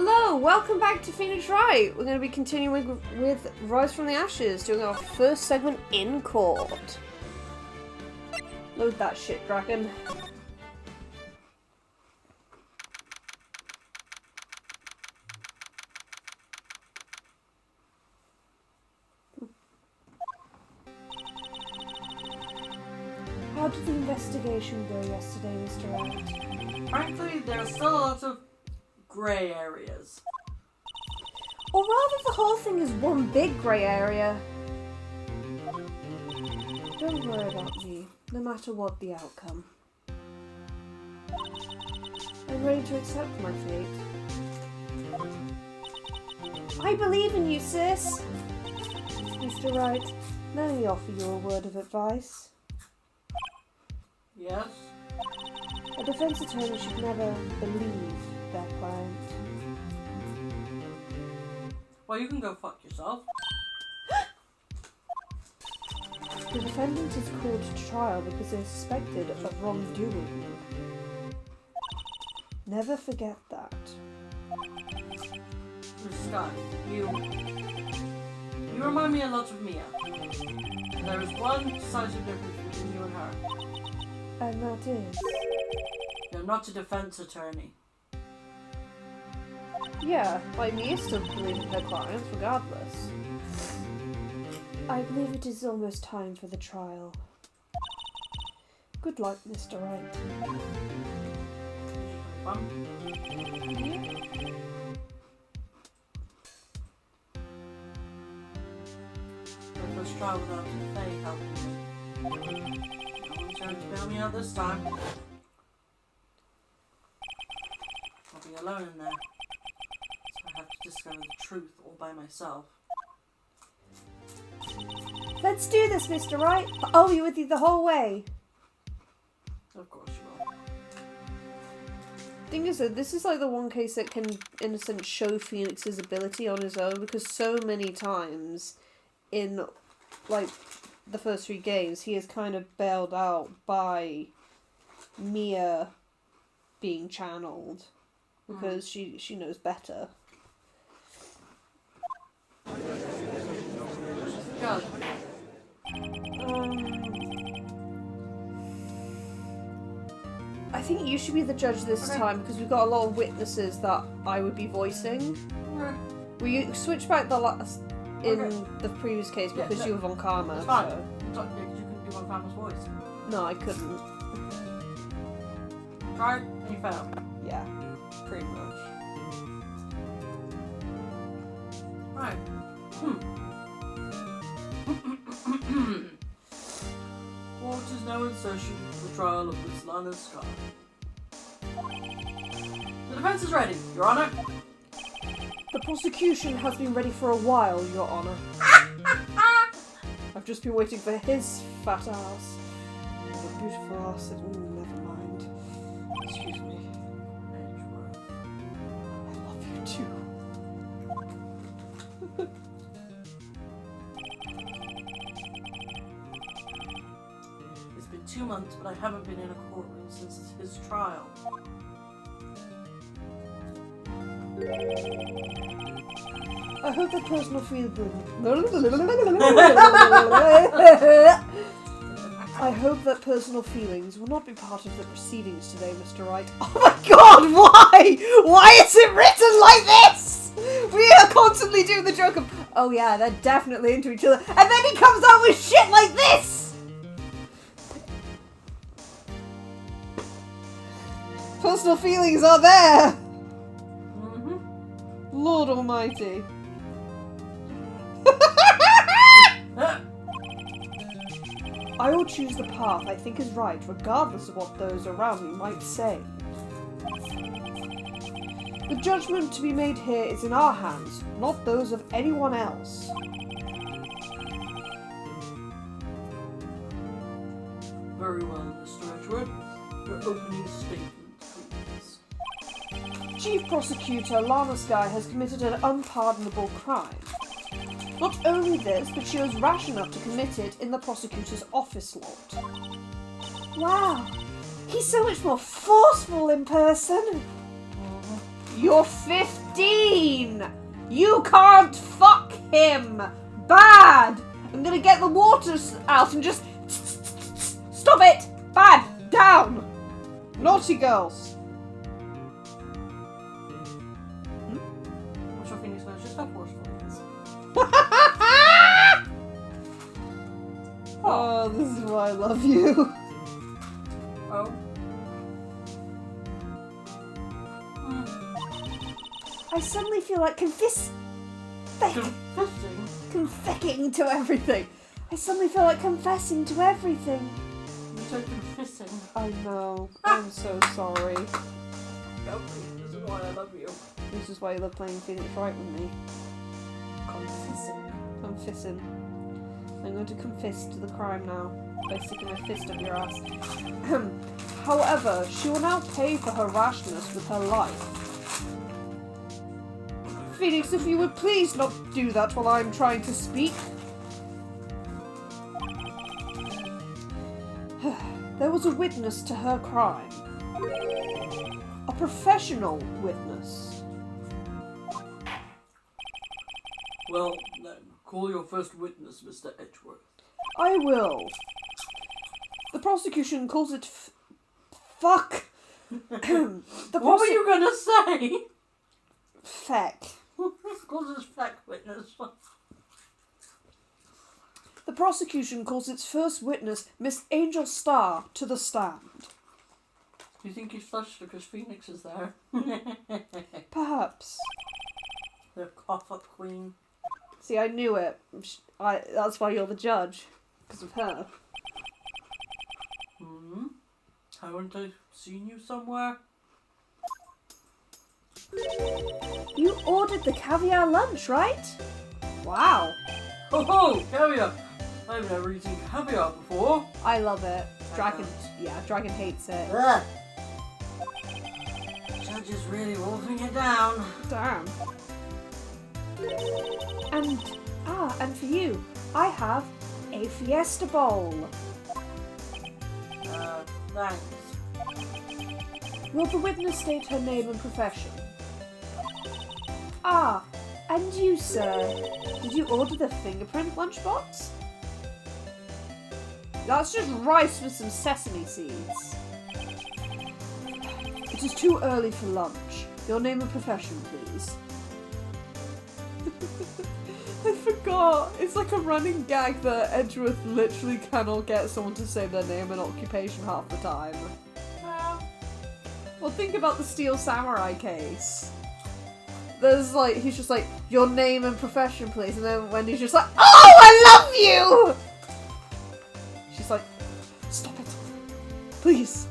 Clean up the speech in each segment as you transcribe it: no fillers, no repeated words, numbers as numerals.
Hello, welcome back to Phoenix Wright. We're going to be continuing with Rise from the Ashes, doing our first segment in court. Load that shit, Dragon. How did the investigation go yesterday, Mr. Wright? Frankly, there are still lots of grey areas. Or rather, the whole thing is one big grey area. Don't worry about me, no matter what the outcome. I'm ready to accept my fate. I believe in you, sis! Mr. Wright, let me offer you a word of advice. Yes? A defense attorney should never believe their client. Well, you can go fuck yourself. The defendant is called to trial because they are suspected of wrongdoing. Never forget that. Sky, you remind me a lot of Mia. There is one decisive difference between you and her. And that is? You're not a defense attorney. Yeah, like Mia still believes in her clients regardless. I believe it is almost time for the trial. Good luck, Mr. Wright. The first trial without Faye helping me. No one's going to bail me out this time. I'll be alone in there. So I have to discover the truth all by myself. Let's do this, Mr. Wright. I'll be with you the whole way. Of course you will. Thing is that this is like the one case that can, in a sense, show Phoenix's ability on his own, because so many times in, like, the first 3 games, he is kind of bailed out by Mia being channeled, because she knows better. God. I think you should be the judge this time, because we've got a lot of witnesses that I would be voicing. Okay. We switched back the last in the previous case because you were on Karma. It's fine. So. Because you couldn't do one Farmer's voice. No, I couldn't. Try and you fail. Yeah, pretty much. Right. Court is now in session for the trial of Miss Lana Scott. The defense is ready, Your Honor. The prosecution has been ready for a while, Your Honor. I've just been waiting for his fat ass. The beautiful ass. Never mind. Excuse me. I love you too. It's been 2 months, but I haven't been in a courtroom since his trial. I hope that personal I hope that personal feelings will not be part of the proceedings today, Mr. Wright. Oh my god, why? Why is it written like this? We are constantly doing the joke of, oh yeah, they're definitely into each other, and then he comes out with shit like this! Personal feelings are there! Lord almighty. I will choose the path I think is right, regardless of what those around me might say. The judgment to be made here is in our hands, not those of anyone else. Very well, Mr. Edgeworth. Your opening statement, please. Chief Prosecutor Lana Sky has committed an unpardonable crime. Not only this, but she was rash enough to commit it in the prosecutor's office lot. Wow, he's so much more forceful in person. You're 15! You can't fuck him! Bad! I'm gonna get the water out and just... Stop it! Bad! Down! Naughty girls! I'm sure Phoenix knows just how forceful he is. Oh, this is why I love you. Oh. I suddenly feel like confessing to everything. I suddenly feel like confessing to everything. You said confessing. I know. I'm so sorry. No, this is why I love you. This is why you love playing Phoenix Wright with me. Confessing. Confessing. I'm going to confess to the crime now by sticking my fist up your ass. However, she will now pay for her rashness with her life. Phoenix, if you would please not do that while I'm trying to speak. There was a witness to her crime. A professional witness. Well, then, call your first witness, Mr. Edgeworth. I will. The prosecution calls it fuck. What were you gonna say? Feck. Calls his feck witness. The prosecution calls its first witness, Miss Angel Starr, to the stand. Do you think he's flushed because Phoenix is there? Perhaps. The cough-up queen. See, I knew it. That's why you're the judge. Because of her. Haven't I seen you somewhere? You ordered the caviar lunch, right? Wow. Oh, caviar! I've never eaten caviar before. I love it. Dragon hates it. Ugh. Judge is really wolfing it down. Damn. And for you, I have a Fiesta Bowl. Thanks. Will the witness state her name and profession? And you, sir. Did you order the fingerprint lunchbox? That's just rice with some sesame seeds. It is too early for lunch. Your name and profession, please. I forgot. It's like a running gag that Edgeworth literally cannot get someone to say their name and occupation half the time. Well, think about the Steel Samurai case. There's like, he's just like, your name and profession, please. And then Wendy's just like, oh, I love you! She's like, stop it. Please.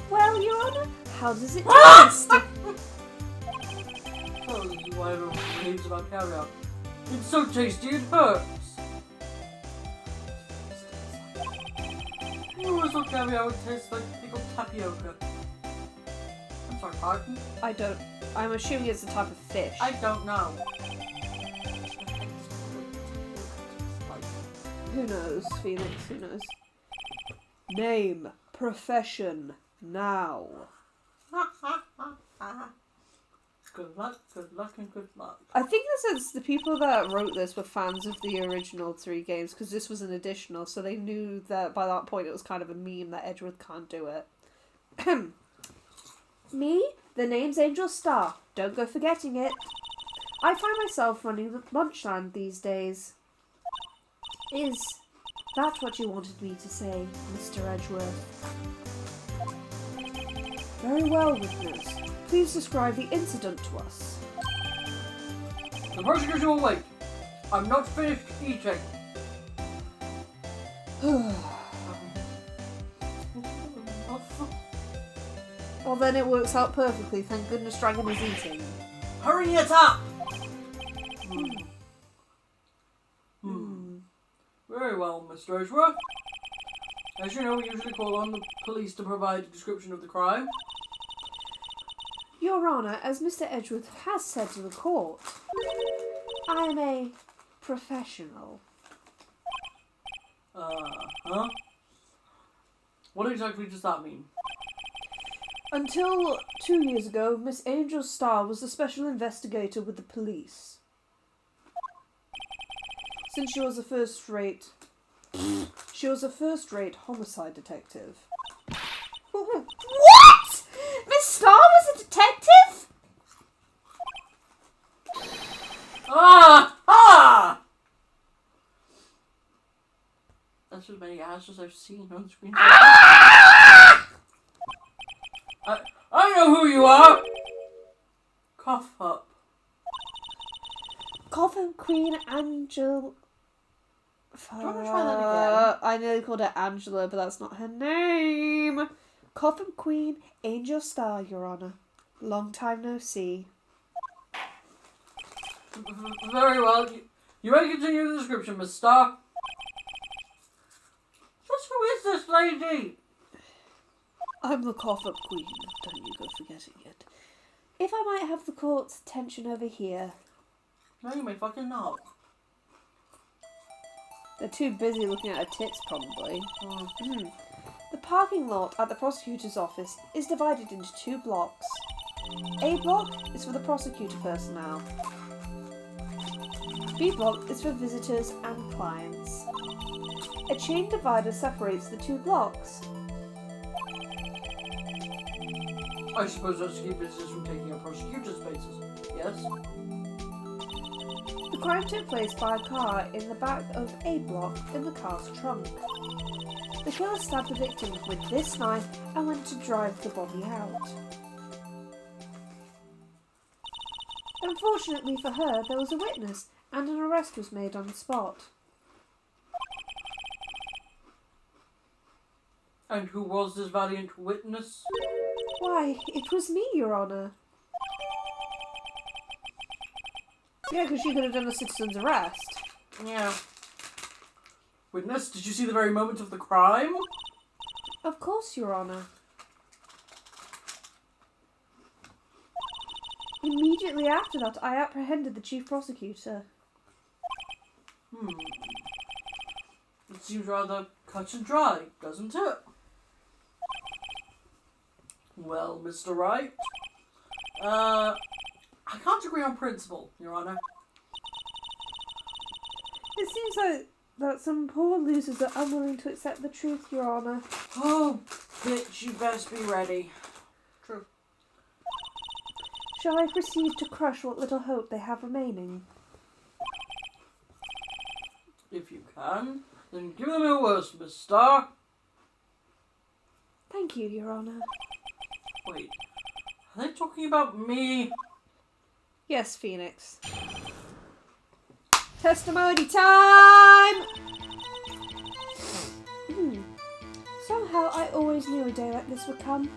Well, Your Honor, how does it taste? Oh, this is why everyone raves about caviar. It's so tasty it hurts. You always thought caviar would taste like pickled tapioca. I'm sorry, pardon? I'm assuming it's a type of fish. I don't know. Who knows, Phoenix, who knows? Name, profession, now. Good luck, and good luck. I think this is the people that wrote this were fans of the original 3 games, because this was an additional, so they knew that by that point it was kind of a meme that Edgeworth can't do it. Me? The name's Angel Starr. Don't go forgetting it. I find myself running the lunchstand these days. Is that what you wanted me to say, Mr. Edgeworth? Very well, witness. Please describe the incident to us. The prosecution will wait. I'm not finished eating. Well, then it works out perfectly. Thank goodness Dragon is eating. Hurry it up! Very well, Mr. Edgeworth. As you know, we usually call on the police to provide a description of the crime. Your Honour, as Mr. Edgeworth has said to the court, I am a professional. Huh? What exactly does that mean? Until 2 years ago, Miss Angel Starr was the special investigator with the police. Since she was a first-rate homicide detective. What? Miss Starr was a detective? Ah! That's as many asses I've seen on screen. I know who you are! Cough up. Coffin Queen Angel. Do you want to try that again? I nearly called her Angela, but that's not her name. Coffin Queen Angel Starr, Your Honour. Long time no see. Very well. You may continue the description, Miss Starr. Just who is this lady? I'm the Cough-Up Queen. Don't you go forgetting it. If I might have the court's attention over here. No, you may fucking not. They're too busy looking at her tits, probably. The parking lot at the prosecutor's office is divided into 2 blocks. A block is for the prosecutor personnel. B block is for visitors and clients. A chain divider separates the 2 blocks. I suppose that's to keep visitors from taking up prosecutor's spaces. Yes? The crime took place by a car in the back of A block in the car's trunk. The killer stabbed the victim with this knife and went to drive the body out. Unfortunately for her, there was a witness and an arrest was made on the spot. And who was this valiant witness? Why, it was me, Your Honour. Yeah, because she could have done a citizen's arrest. Yeah. Witness, did you see the very moment of the crime? Of course, Your Honour. Immediately after that, I apprehended the chief prosecutor. It seems rather cut and dry, doesn't it? Well, Mr. Wright, I can't agree on principle, Your Honour. It seems like that some poor losers are unwilling to accept the truth, Your Honour. Oh, bitch, you best be ready. True. Shall I proceed to crush what little hope they have remaining? If you can, then give them your worst, Miss Starr. Thank you, Your Honour. Wait, are they talking about me? Yes, Phoenix. Testimony time! Somehow I always knew a day like this would come.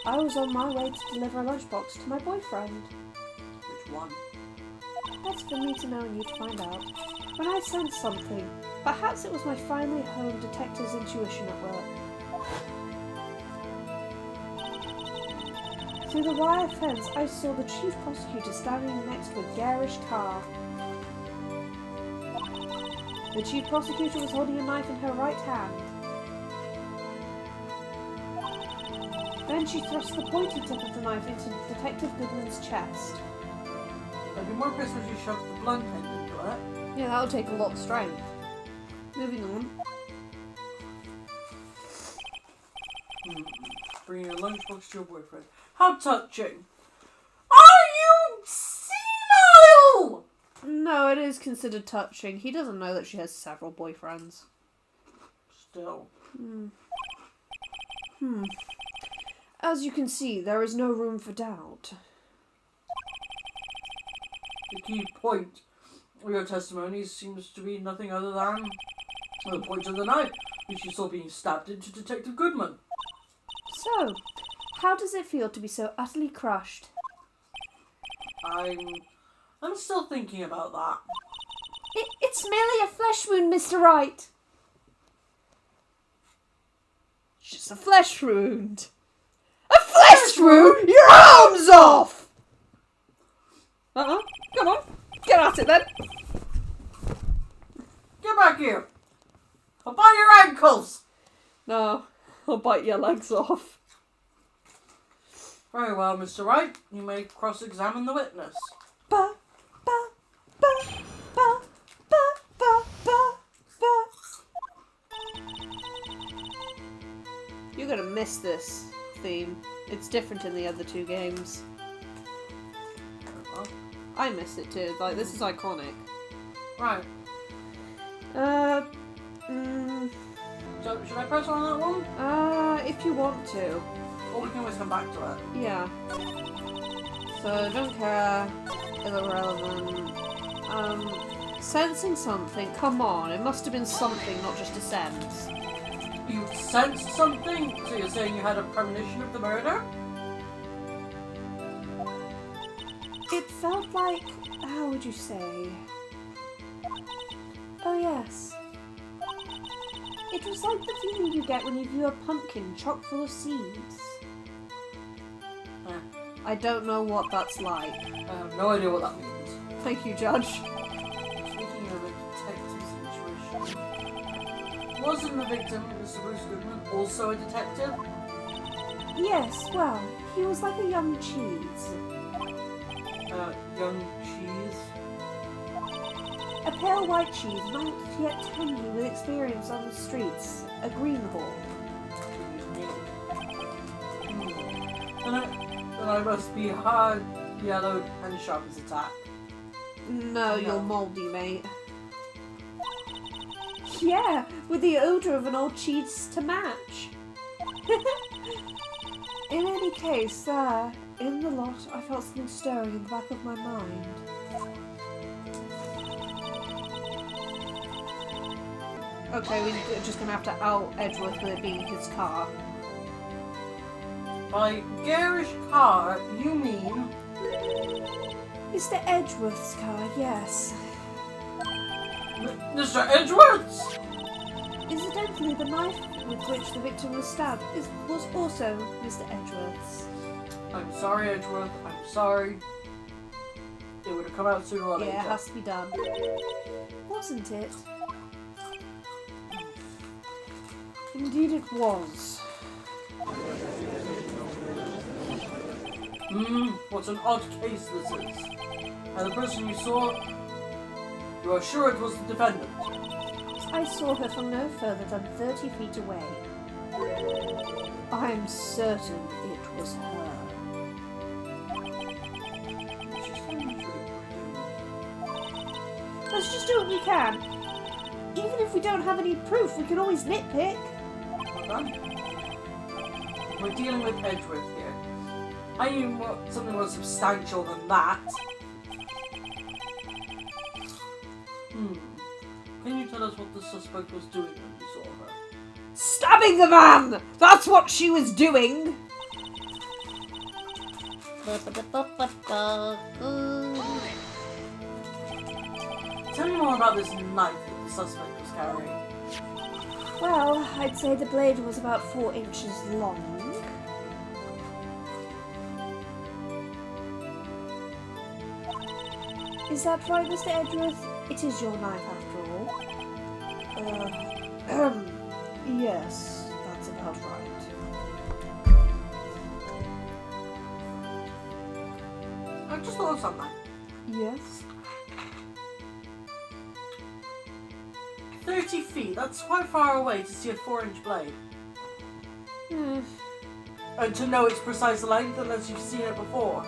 I was on my way to deliver a lunchbox to my boyfriend. Which one? That's for me to know and you to find out. When I sensed something, perhaps it was my finely honed detective's intuition at work. Through the wire fence, I saw the chief prosecutor standing next to a garish car. The chief prosecutor was holding a knife in her right hand. Then she thrust the pointy tip of the knife into Detective Goodman's chest. I'd be more pissed when she shoved the blunt end into it. Yeah, that'll take a lot of strength. Moving on. Bringing a lunchbox to your boyfriend. How touching. Are you senile? No, it is considered touching. He doesn't know that she has several boyfriends. Still. As you can see, there is no room for doubt. The key point of your testimony seems to be nothing other than the point of the knife, which you saw being stabbed into Detective Goodman. So, how does it feel to be so utterly crushed? I'm still thinking about that. It's merely a flesh wound, Mr. Wright. Just a flesh wound. A flesh wound? Your arm's off! Come on. Get at it then. Get back here. I'll bite your ankles. No, I'll bite your legs off. Very well, Mr. Wright. You may cross-examine the witness. Ba, ba, ba, ba, ba, ba, ba, ba. You're gonna miss this theme. It's different in the other two games. I miss it too. Like, this is iconic. Right. So, should I press on that one? If you want to. Or we can always come back to it. Yeah. So, don't care. Irrelevant. Sensing something. Come on. It must have been something, not just a sense. You sensed something? So you're saying you had a premonition of the murder? It felt like... How would you say? Oh, yes. It was like the feeling you get when you view a pumpkin chock full of seeds. I don't know what that's like. I have no idea what that means. Thank you, Judge. Speaking of a detective situation, wasn't the victim, Mr. Bruce Goodman, also a detective? Yes, well, he was like a young cheese. Young cheese? A pale white cheese, not yet tangy with experience on the streets. A greenhorn. Then I must be hard, yellowed, and sharp as a tack. No, you're mouldy, mate. Yeah, with the odour of an old cheese to match. In any case, in the lot, I felt something stirring in the back of my mind. Okay, we're just gonna have to out Edgeworth with it being his car. By garish car, you mean... Mr. Edgeworth's car, yes. Mr. Edgeworth's? Incidentally, the knife with which the victim was stabbed was also Mr. Edgeworth's. I'm sorry, Edgeworth. I'm sorry. It would have come out sooner or later. Yeah, it has to be done. Wasn't it? Indeed it was. What an odd case this is. And the person you saw, you are sure it was the defendant? I saw her from no further than 30 feet away. I'm certain it was her. Let's just do what we can. Even if we don't have any proof, we can always nitpick. We're dealing with Edgeworth here. I need something more substantial than that. Can you tell us what the suspect was doing when you saw her? Stabbing the man! That's what she was doing! Tell me more about this knife that the suspect was carrying. Well, I'd say the blade was about 4 inches long. Is that right, Mr. Edgeworth? It is your knife, after all. Yes, that's about right. I just thought of something. Yes? 30 feet, that's quite far away to see a 4-inch blade. And to know its precise length unless you've seen it before.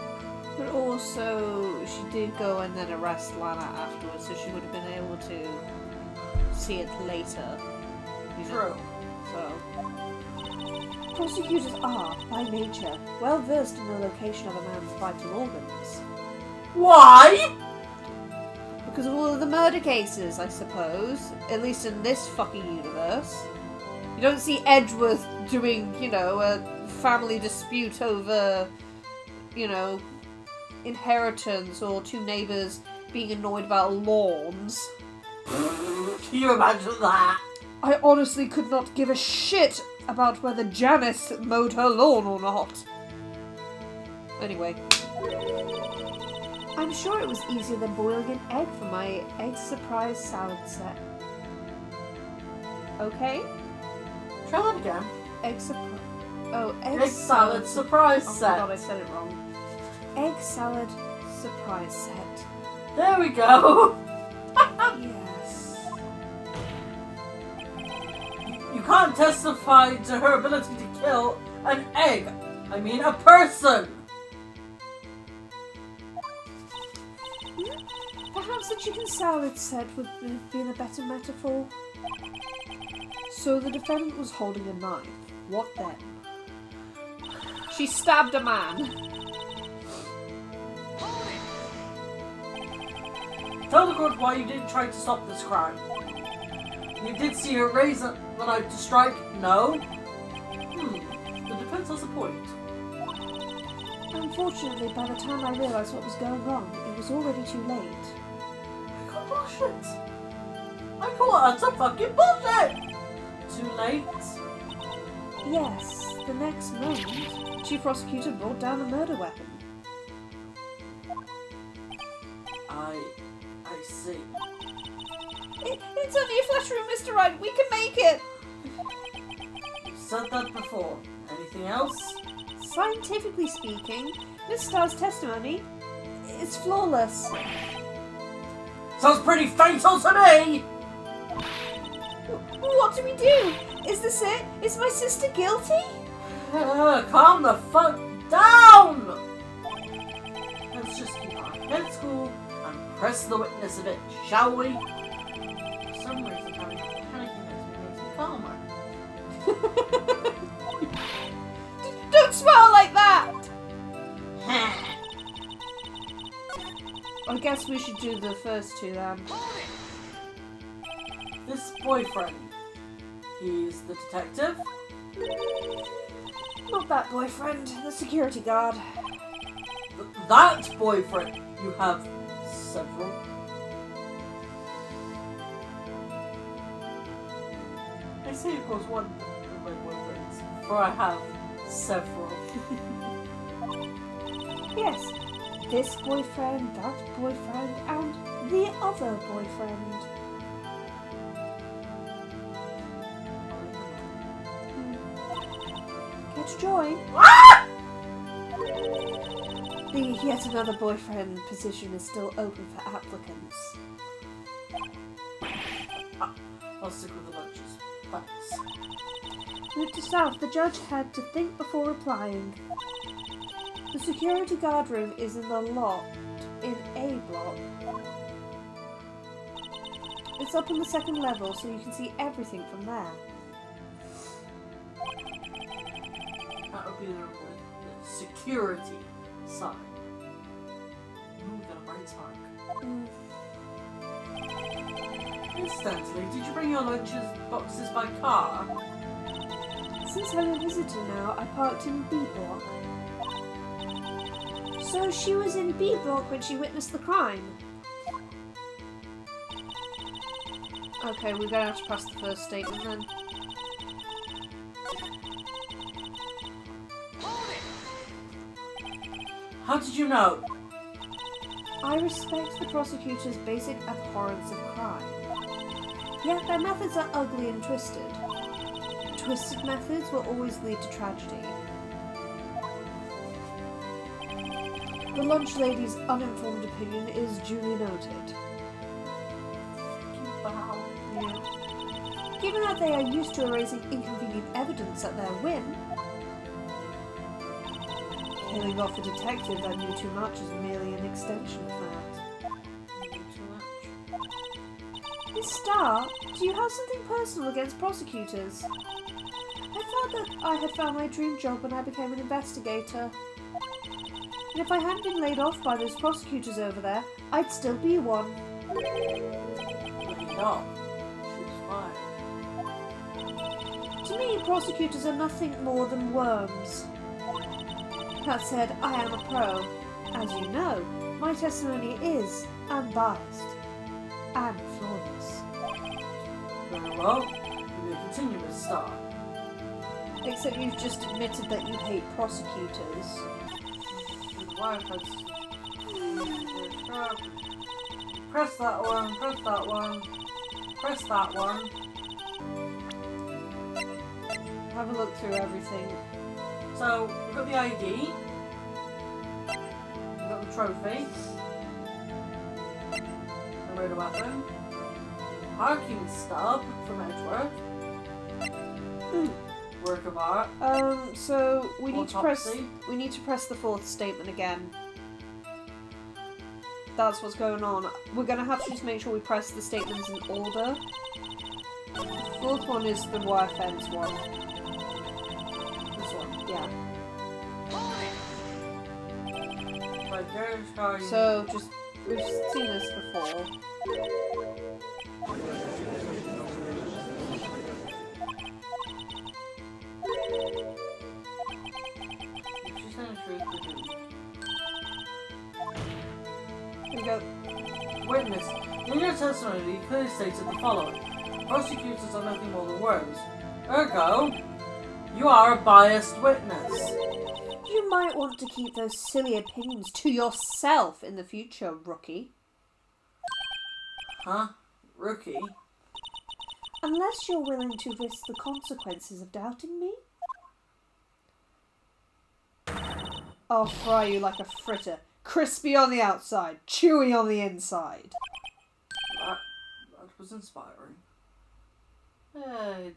But also, she did go and then arrest Lana afterwards, so she would have been able to see it later. True. So, prosecutors are, by nature, well versed in the location of a man's vital organs. Why? Because of all of the murder cases, I suppose. At least in this fucking universe. You don't see Edgeworth doing, a family dispute over, inheritance or two neighbours being annoyed about lawns. Can you imagine that? I honestly could not give a shit about whether Janice mowed her lawn or not. Anyway. I'm sure it was easier than boiling an egg for my egg surprise salad set. Okay? Try that again. Egg surprise. Oh, Egg salad surprise Oh set. my god, I said it wrong. Egg salad surprise set. There we go. Yes. You can't testify to her ability to kill an egg. I mean a person. Perhaps the chicken salad set would have been a better metaphor. So the defendant was holding a knife. What then? She stabbed a man. Tell the court why you didn't try to stop this crime. You did see her raise the knife to strike? No? The defense has a point. Unfortunately, by the time I realised what was going on, it was already too late. I call bullshit. I call it utter fucking bullshit. Too late? Yes, the next moment, the chief prosecutor brought down a murder weapon. I see. It's only a flesh room, Mr. Wright. We can make it. You said that before. Anything else? Scientifically speaking, Miss Starr's testimony is flawless. Sounds pretty fatal to me! What do we do? Is this it? Is my sister guilty? Calm the fuck down! Let's just keep our heads cool and press the witness a bit, shall we? For some reason, panicking makes me calmer. Don't smile like that! I guess we should do the first two then. This boyfriend, he's the detective? Not that boyfriend, the security guard. That boyfriend, you have several. I say of course one of my boyfriends, for I have several. Yes, this boyfriend, that boyfriend, and the other boyfriend. Care to join? The yet another boyfriend position is still open for applicants. I'll stick with the lunches. Thanks. Note to self, the judge had to think before replying. The security guard room is in the lot in A block. It's up on the second level, so you can see everything from there. That would be the security side. Ooh, got a bright spark. Incidentally, did you bring your lunches boxes by car? Since I'm a visitor now, I parked in B block. So she was in B block when she witnessed the crime. Okay, we're gonna have to pass the first statement then. How did you know? I respect the prosecutor's basic abhorrence of crime. Yet their methods are ugly and twisted. Twisted methods will always lead to tragedy. The lunch lady's uninformed opinion is duly noted. Wow. Yeah. Given that they are used to erasing inconvenient evidence at their whim, killing off a detective that knew too much is merely an extension of that. Too much. Miss Starr, do you have something personal against prosecutors? I thought that I had found my dream job when I became an investigator. And if I hadn't been laid off by those prosecutors over there, I'd still be one. Laid off. She was fired. To me, prosecutors are nothing more than worms. That said, I am a pro. As you know, my testimony is unbiased and flawless. Very well. We may continue with Star. Except you've just admitted that you hate prosecutors. Press that one, press that one, press that one. Have a look through everything. So, we've got the ID. We've got the trophy. The radar weapon. Parking stub from Edgeworth. Work of art. So we need to press. Autopsy. We need to press the fourth statement again. That's what's going on. We're gonna have to just make sure we press the statements in order. The fourth one is the wire fence one. This one. Yeah. Right, there's how you... So just we've seen this before. She's telling the truth. Here we go. Witness, in your testimony, you clearly stated the following. Prosecutors are nothing more than words. Ergo, you are a biased witness. You might want to keep those silly opinions to yourself in the future, rookie. Huh? Rookie? Unless you're willing to risk the consequences of doubting me. I'll fry you like a fritter. Crispy on the outside, chewy on the inside. That was inspiring.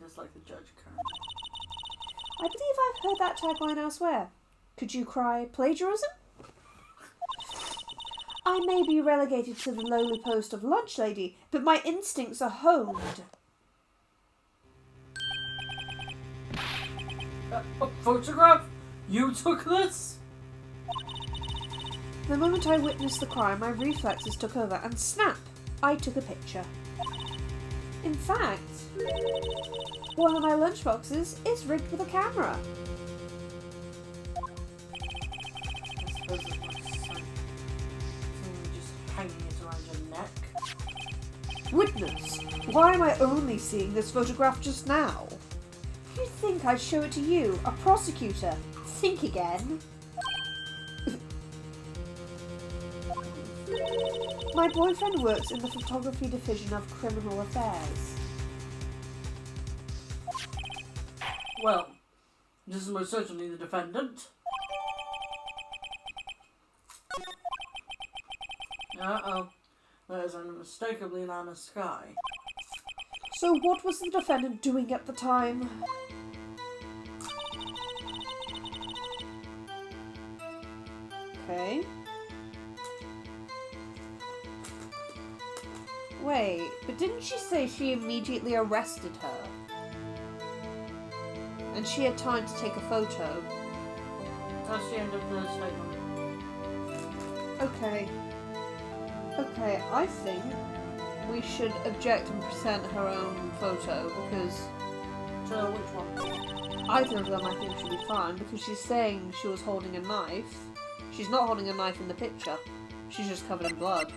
Just like the judge Karen. I believe I've heard that tagline elsewhere. Could you cry plagiarism? I may be relegated to the lowly post of lunch lady, but my instincts are honed. A photograph? You took this? The moment I witnessed the crime, my reflexes took over, and snap, I took a picture. In fact, one of my lunchboxes is rigged with a camera. I suppose it's like something just hanging it around your neck. Witness, why am I only seeing this photograph just now? You'd think I'd show it to you, a prosecutor. Think again. My boyfriend works in the photography division of criminal affairs. Well, this is most certainly the defendant. Uh-oh. That is unmistakably Lana Sky. So what was the defendant doing at the time? Okay. Wait, but didn't she say she immediately arrested her? And she had time to take a photo. That's the end of the statement. Okay. Okay, I think we should object and present her own photo because So, which one? either of them I think should be fine because she's saying she was holding a knife. She's not holding a knife in the picture. She's just covered in blood.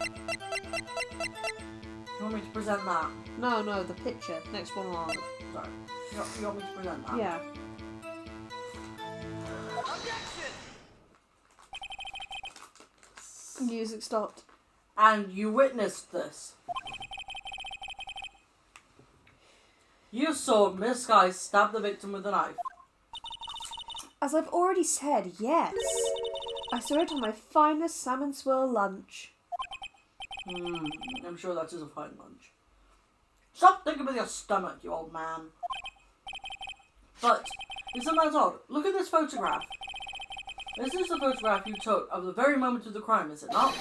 You want me to present that? No, the picture. Next one along. Sorry. You want me to present that? Yeah. Music stopped. And you witnessed this. You saw Miss Sky stab the victim with a knife. As I've already said, yes. I saw it on my finest salmon swirl lunch. I'm sure that is a fine lunch. Stop thinking with your stomach, you old man. But, isn't that odd? Look at this photograph. This is the photograph you took of the very moment of the crime, is it not?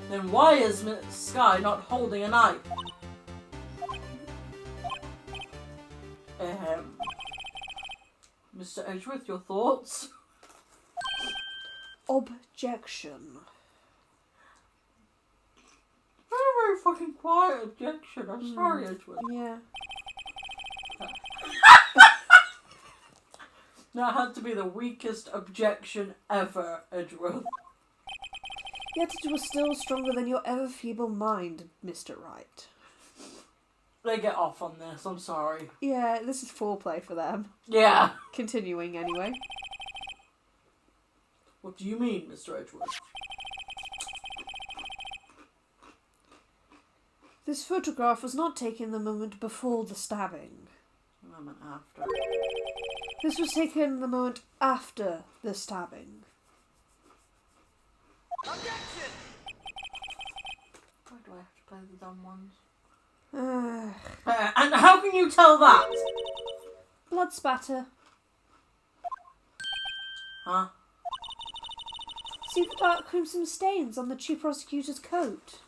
Then why is Miss Sky not holding a knife? Mr. Edgeworth, your thoughts? Objection. Very fucking quiet objection. I'm sorry, Edgeworth. Yeah. That had to be the weakest objection ever, Edgeworth. Yet it was still stronger than your ever feeble mind, Mr. Wright. They get off on this, I'm sorry. Yeah, this is foreplay for them. Yeah. Continuing anyway. What do you mean, Mr. Edgeworth? This photograph was not taken the moment before the stabbing. I meant after. This was taken the moment after the stabbing. Objection! Why do I have to play the dumb ones? Uh, And how can you tell that? blood spatter. Huh? See the dark crimson stains on the chief prosecutor's coat.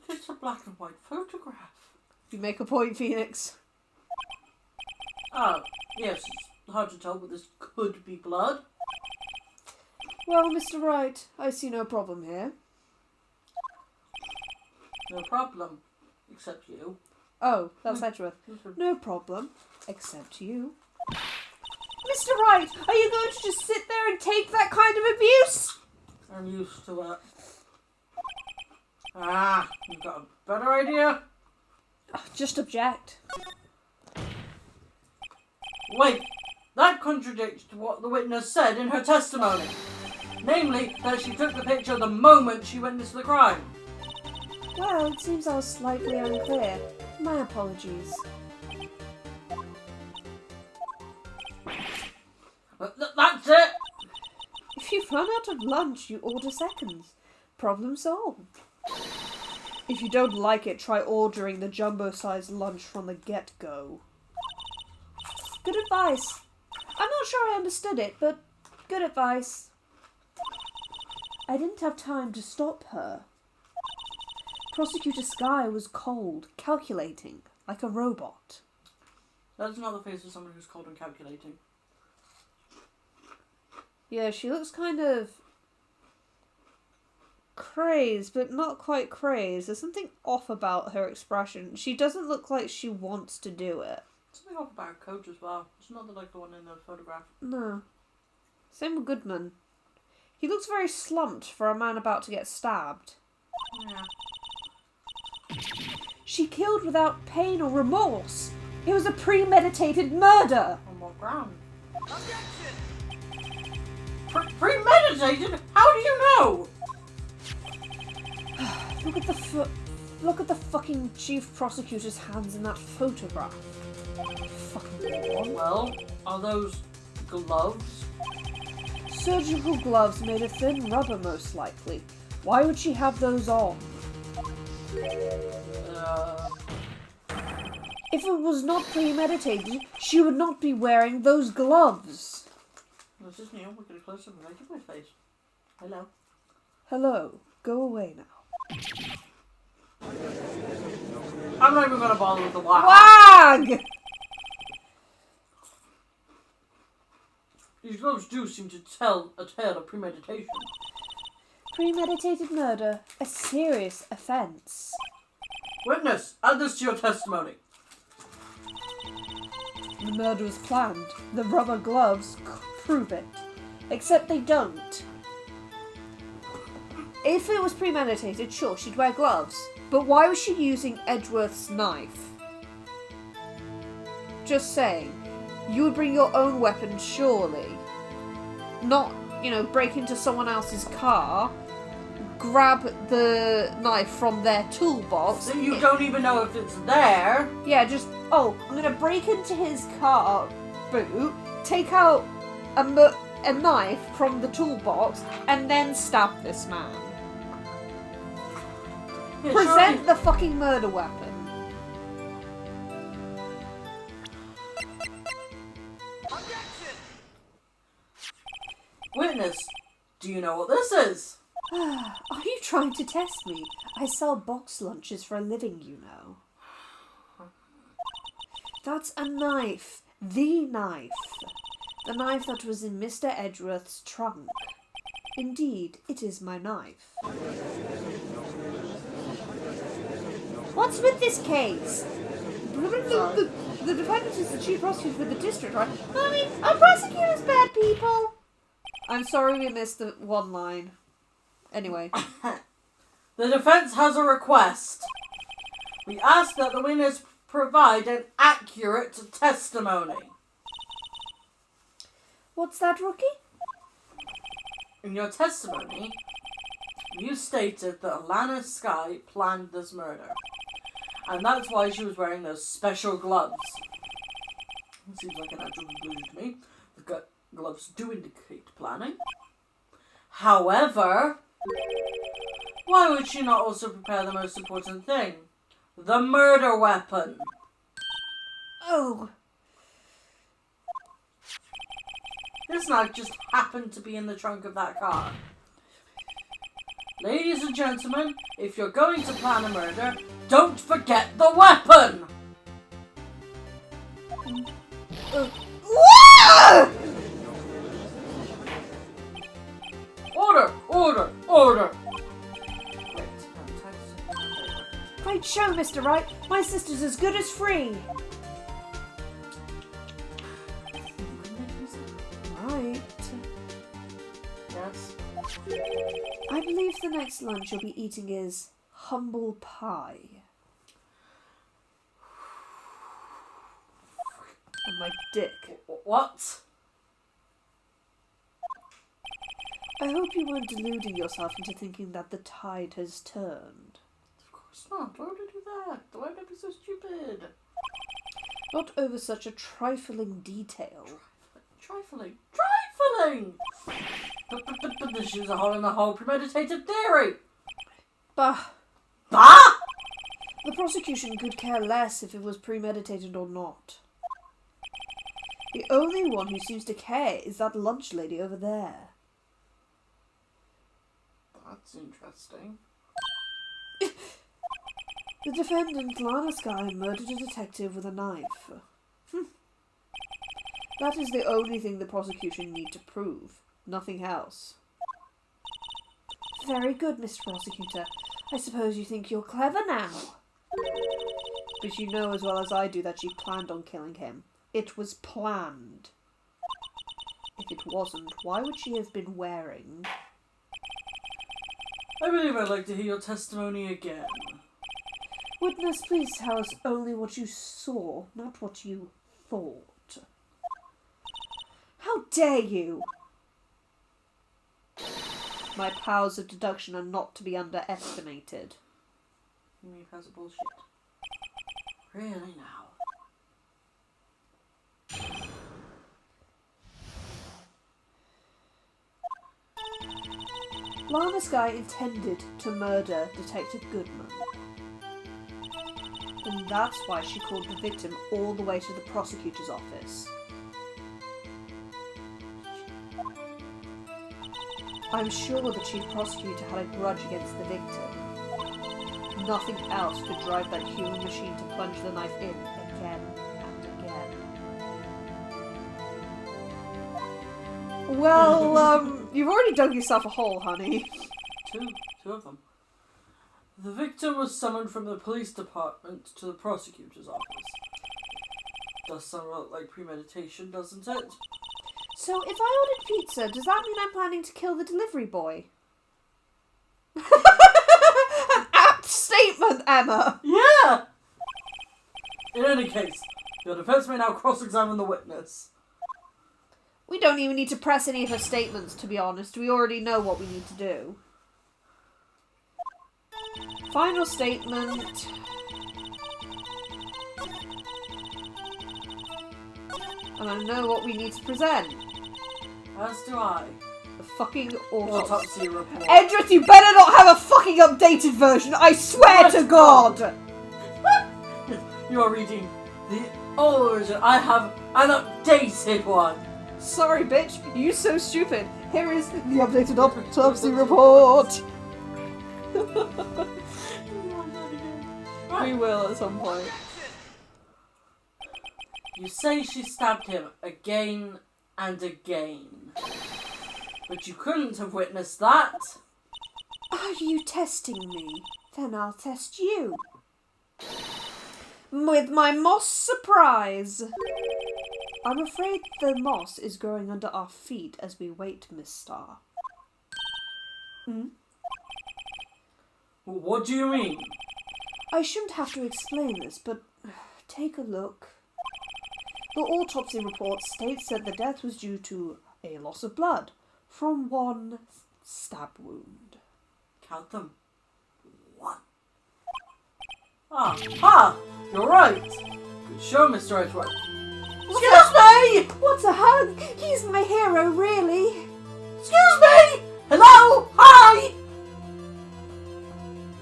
It's a black and white photograph. You make a point, Phoenix. Oh, yes, it's hard to tell, but this could be blood. Well, Mr. Wright, I see no problem here. No problem. Except you. Oh, that's Edgeworth. No problem, except you. Mr. Wright, are you going to just sit there and take that kind of abuse? I'm used to it. Ah, you've got a better idea? Just object. Wait, that contradicts what the witness said in her testimony. Namely, that she took the picture the moment she witnessed the crime. Well, it seems I was slightly unclear. My apologies. But that's it! If you run out of lunch, you order seconds. Problem solved. If you don't like it, try ordering the jumbo-sized lunch from the get-go. Good advice. I'm not sure I understood it, but good advice. I didn't have time to stop her. Prosecutor Skye was cold, calculating, like a robot. That's not the face of someone who's cold and calculating. Yeah, she looks kind of crazed, but not quite crazed. There's something off about her expression. She doesn't look like she wants to do it. Something off about her coat as well. It's not like the one in the photograph. No. Same with Goodman. He looks very slumped for a man about to get stabbed. Yeah. She killed without pain or remorse. It was a premeditated murder. On what ground? Objection! Premeditated? How do you know? Look at the fucking chief prosecutor's hands in that photograph. Fucking moron. Well, are those gloves? Surgical gloves made of thin rubber, most likely. Why would she have those on? If it was not premeditated, she would not be wearing those gloves. This is Neil. We're getting closer to making my face. Hello. Hello. Go away now. I'm not even going to bother with the wag. Wag! These gloves do seem to tell a tale of premeditation. Premeditated murder. A serious offence. Witness, add this to your testimony. The murder was planned. The rubber gloves prove it. Except they don't. If it was premeditated, sure, she'd wear gloves. But why was she using Edgeworth's knife? Just saying. You would bring your own weapon, surely. Not, break into someone else's car, grab the knife from their toolbox. So you don't even know if it's there. Yeah, just, I'm going to break into his car boot, take out a knife from the toolbox, and then stab this man. Yeah, Present surely. the fucking murder weapon. Witness, do you know what this is? Are you trying to test me? I sell box lunches for a living, you know. That's a knife. The knife. The knife that was in Mr. Edgeworth's trunk. Indeed, it is my knife. What's with this case? The defendant is the chief prosecutor for the district, right? I mean, are prosecutors bad people? I'm sorry we missed the one line. Anyway. The defense has a request. We ask that the witness provide an accurate testimony. What's that, Rookie? In your testimony, you stated that Alana Skye planned this murder. And that's why she was wearing those special gloves. Seems like a natural conclusion to me. The gloves do indicate planning. However, why would she not also prepare the most important thing? The murder weapon. Oh, This knife just happened to be in the trunk of that car. Ladies and gentlemen, if you're going to plan a murder, don't forget the weapon! Order! Order! Order! great show, Mr. Wright. My sister's as good as free. Right. Yes? I believe the next lunch you'll be eating is humble pie. And my dick. What? I hope you weren't deluding yourself into thinking that the tide has turned. Of course not. Why would I do that? Why would I be so stupid? Not over such a trifling detail. Trifling. Trifling! But this is a hole in the whole premeditated theory. Bah! Bah! The prosecution could care less if it was premeditated or not. The only one who seems to care is that lunch lady over there. That's interesting. The defendant, Lana Sky, murdered a detective with a knife. That is the only thing the prosecution need to prove. Nothing else. Very good, Mr. Prosecutor. I suppose you think you're clever now. But you know as well as I do that she planned on killing him. It was planned. If it wasn't, why would she have been wearing... I believe I'd like to hear your testimony again. Witness, please tell us only what you saw, not what you thought. How dare you! My powers of deduction are not to be underestimated. You mean that's bullshit? Really now? Lana Sky intended to murder Detective Goodman. And that's why she called the victim all the way to the prosecutor's office. I'm sure the chief prosecutor had a grudge against the victim. Nothing else could drive that human machine to plunge the knife in again and again. Well, you've already dug yourself a hole, honey. Two of them. The victim was summoned from the police department to the prosecutor's office. Does sound like premeditation, doesn't it? So, if I ordered pizza, does that mean I'm planning to kill the delivery boy? An apt statement, Emma! Yeah! In any case, your defense may now cross-examine the witness. We don't even need to press any of her statements, to be honest. We already know what we need to do. Final statement. And I know what we need to present. As do I. The fucking autopsy. Autopsy report. Edris, you better not have a fucking updated version, I swear to God! You are reading the old version. I have an updated one. Sorry, bitch, you so stupid. Here is the updated autopsy report. We will at some point. You say she stabbed him again and again. But you couldn't have witnessed that. Are you testing me? Then I'll test you. With my moss surprise. I'm afraid the moss is growing under our feet as we wait, Miss Star. What do you mean? I shouldn't have to explain this, but take a look. The autopsy report states that the death was due to a loss of blood from one stab wound. Count them. 1. Ah, you're right. Good show, Mr. Edgeworth. Excuse me! What a hug! He's my hero, really. Excuse me! Hello? Hi!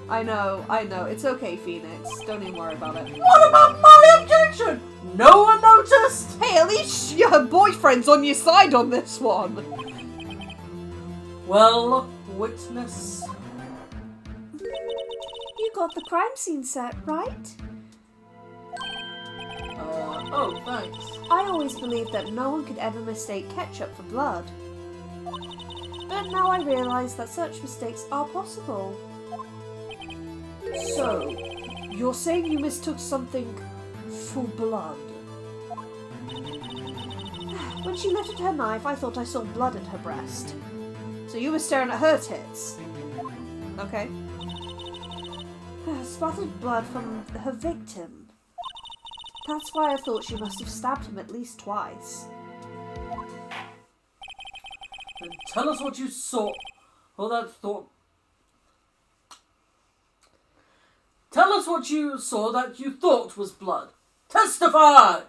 I know. It's okay, Phoenix. Don't even worry about it. What about my objection? No one noticed? Hey, at least your boyfriend's on your side on this one. Well, witness. You got the crime scene set, right? Oh, thanks. I always believed that no one could ever mistake ketchup for blood. But now I realise that such mistakes are possible. So, you're saying you mistook something for blood? When she lifted her knife, I thought I saw blood at her breast. So you were staring at her tits? Okay. Splattered blood from her victim. That's why I thought she must have stabbed him at least twice. Then tell us what you saw. Or that thought. Tell us what you saw that you thought was blood. Testify!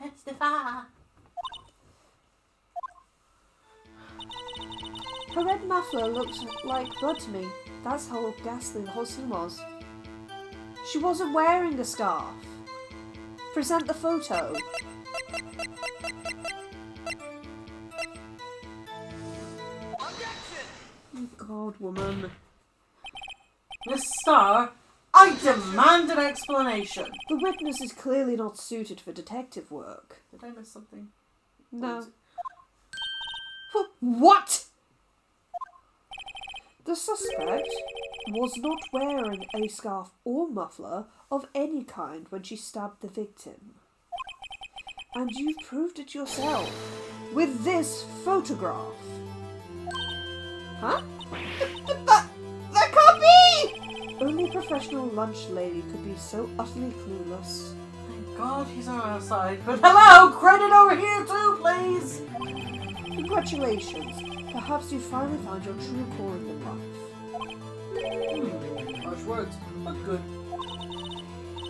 Testify. Her red muffler looked like blood to me. That's how ghastly the whole scene was. She wasn't wearing a scarf. Present the photo. Oh God, woman. Miss Starr, I demand an explanation. The witness is clearly not suited for detective work. Did I miss something? No. What? The suspect was not wearing a scarf or muffler of any kind when she stabbed the victim. And you've proved it yourself with this photograph. Huh? That can't be! Only a professional lunch lady could be so utterly clueless. Thank God he's on our side. But hello, credit over here too, please. Congratulations. Perhaps you finally found your true calling in life. Harsh words, but good.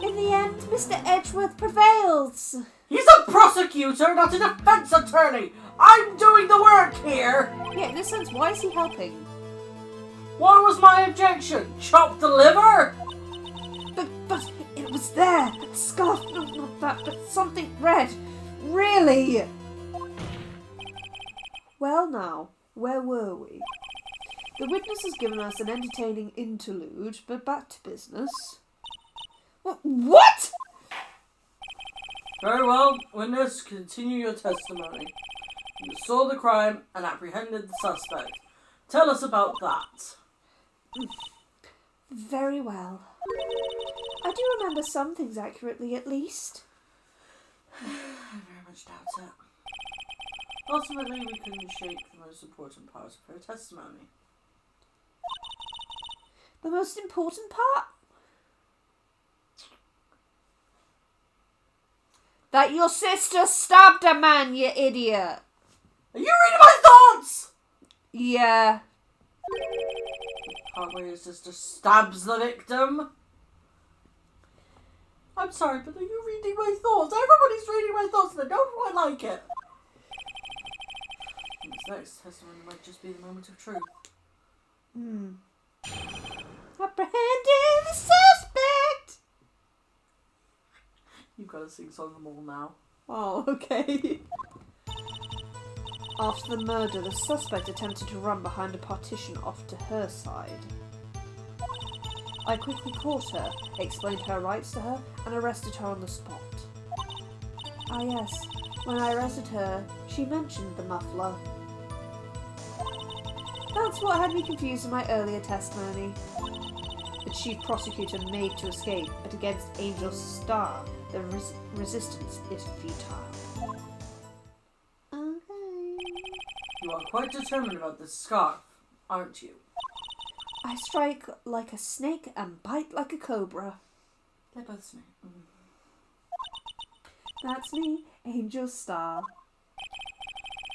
In the end, Mr. Edgeworth prevails. He's a prosecutor, not a defense attorney. I'm doing the work here. Yeah, in a sense, why is he helping? What was my objection? Chop the liver? But it was there. A scarf, no, not that, but something red. Really? Well now, where were we? The witness has given us an entertaining interlude, but back to business. What? Very well, witness, continue your testimony. You saw the crime and apprehended the suspect. Tell us about that. Very well. I do remember some things accurately, at least. I very much doubt it. Ultimately, we couldn't shake the most important part of her testimony. The most important part? That your sister stabbed a man, you idiot. Are you reading my thoughts? Yeah. The part where your sister stabs the victim? I'm sorry, but are you reading my thoughts? Everybody's reading my thoughts and I don't quite like it. This next testimony might just be the moment of truth. Apprehending the suspect! You've got to sing song them all now. Oh, okay. After the murder, the suspect attempted to run behind a partition off to her side. I quickly caught her, explained her rights to her, and arrested her on the spot. Ah yes, when I arrested her, she mentioned the muffler. That's what had me confused in my earlier testimony. The chief prosecutor made to escape, but against Angel Starr, the resistance is futile. Okay. You are quite determined about this scarf, aren't you? I strike like a snake and bite like a cobra. They're both snake. That's me, Angel Starr.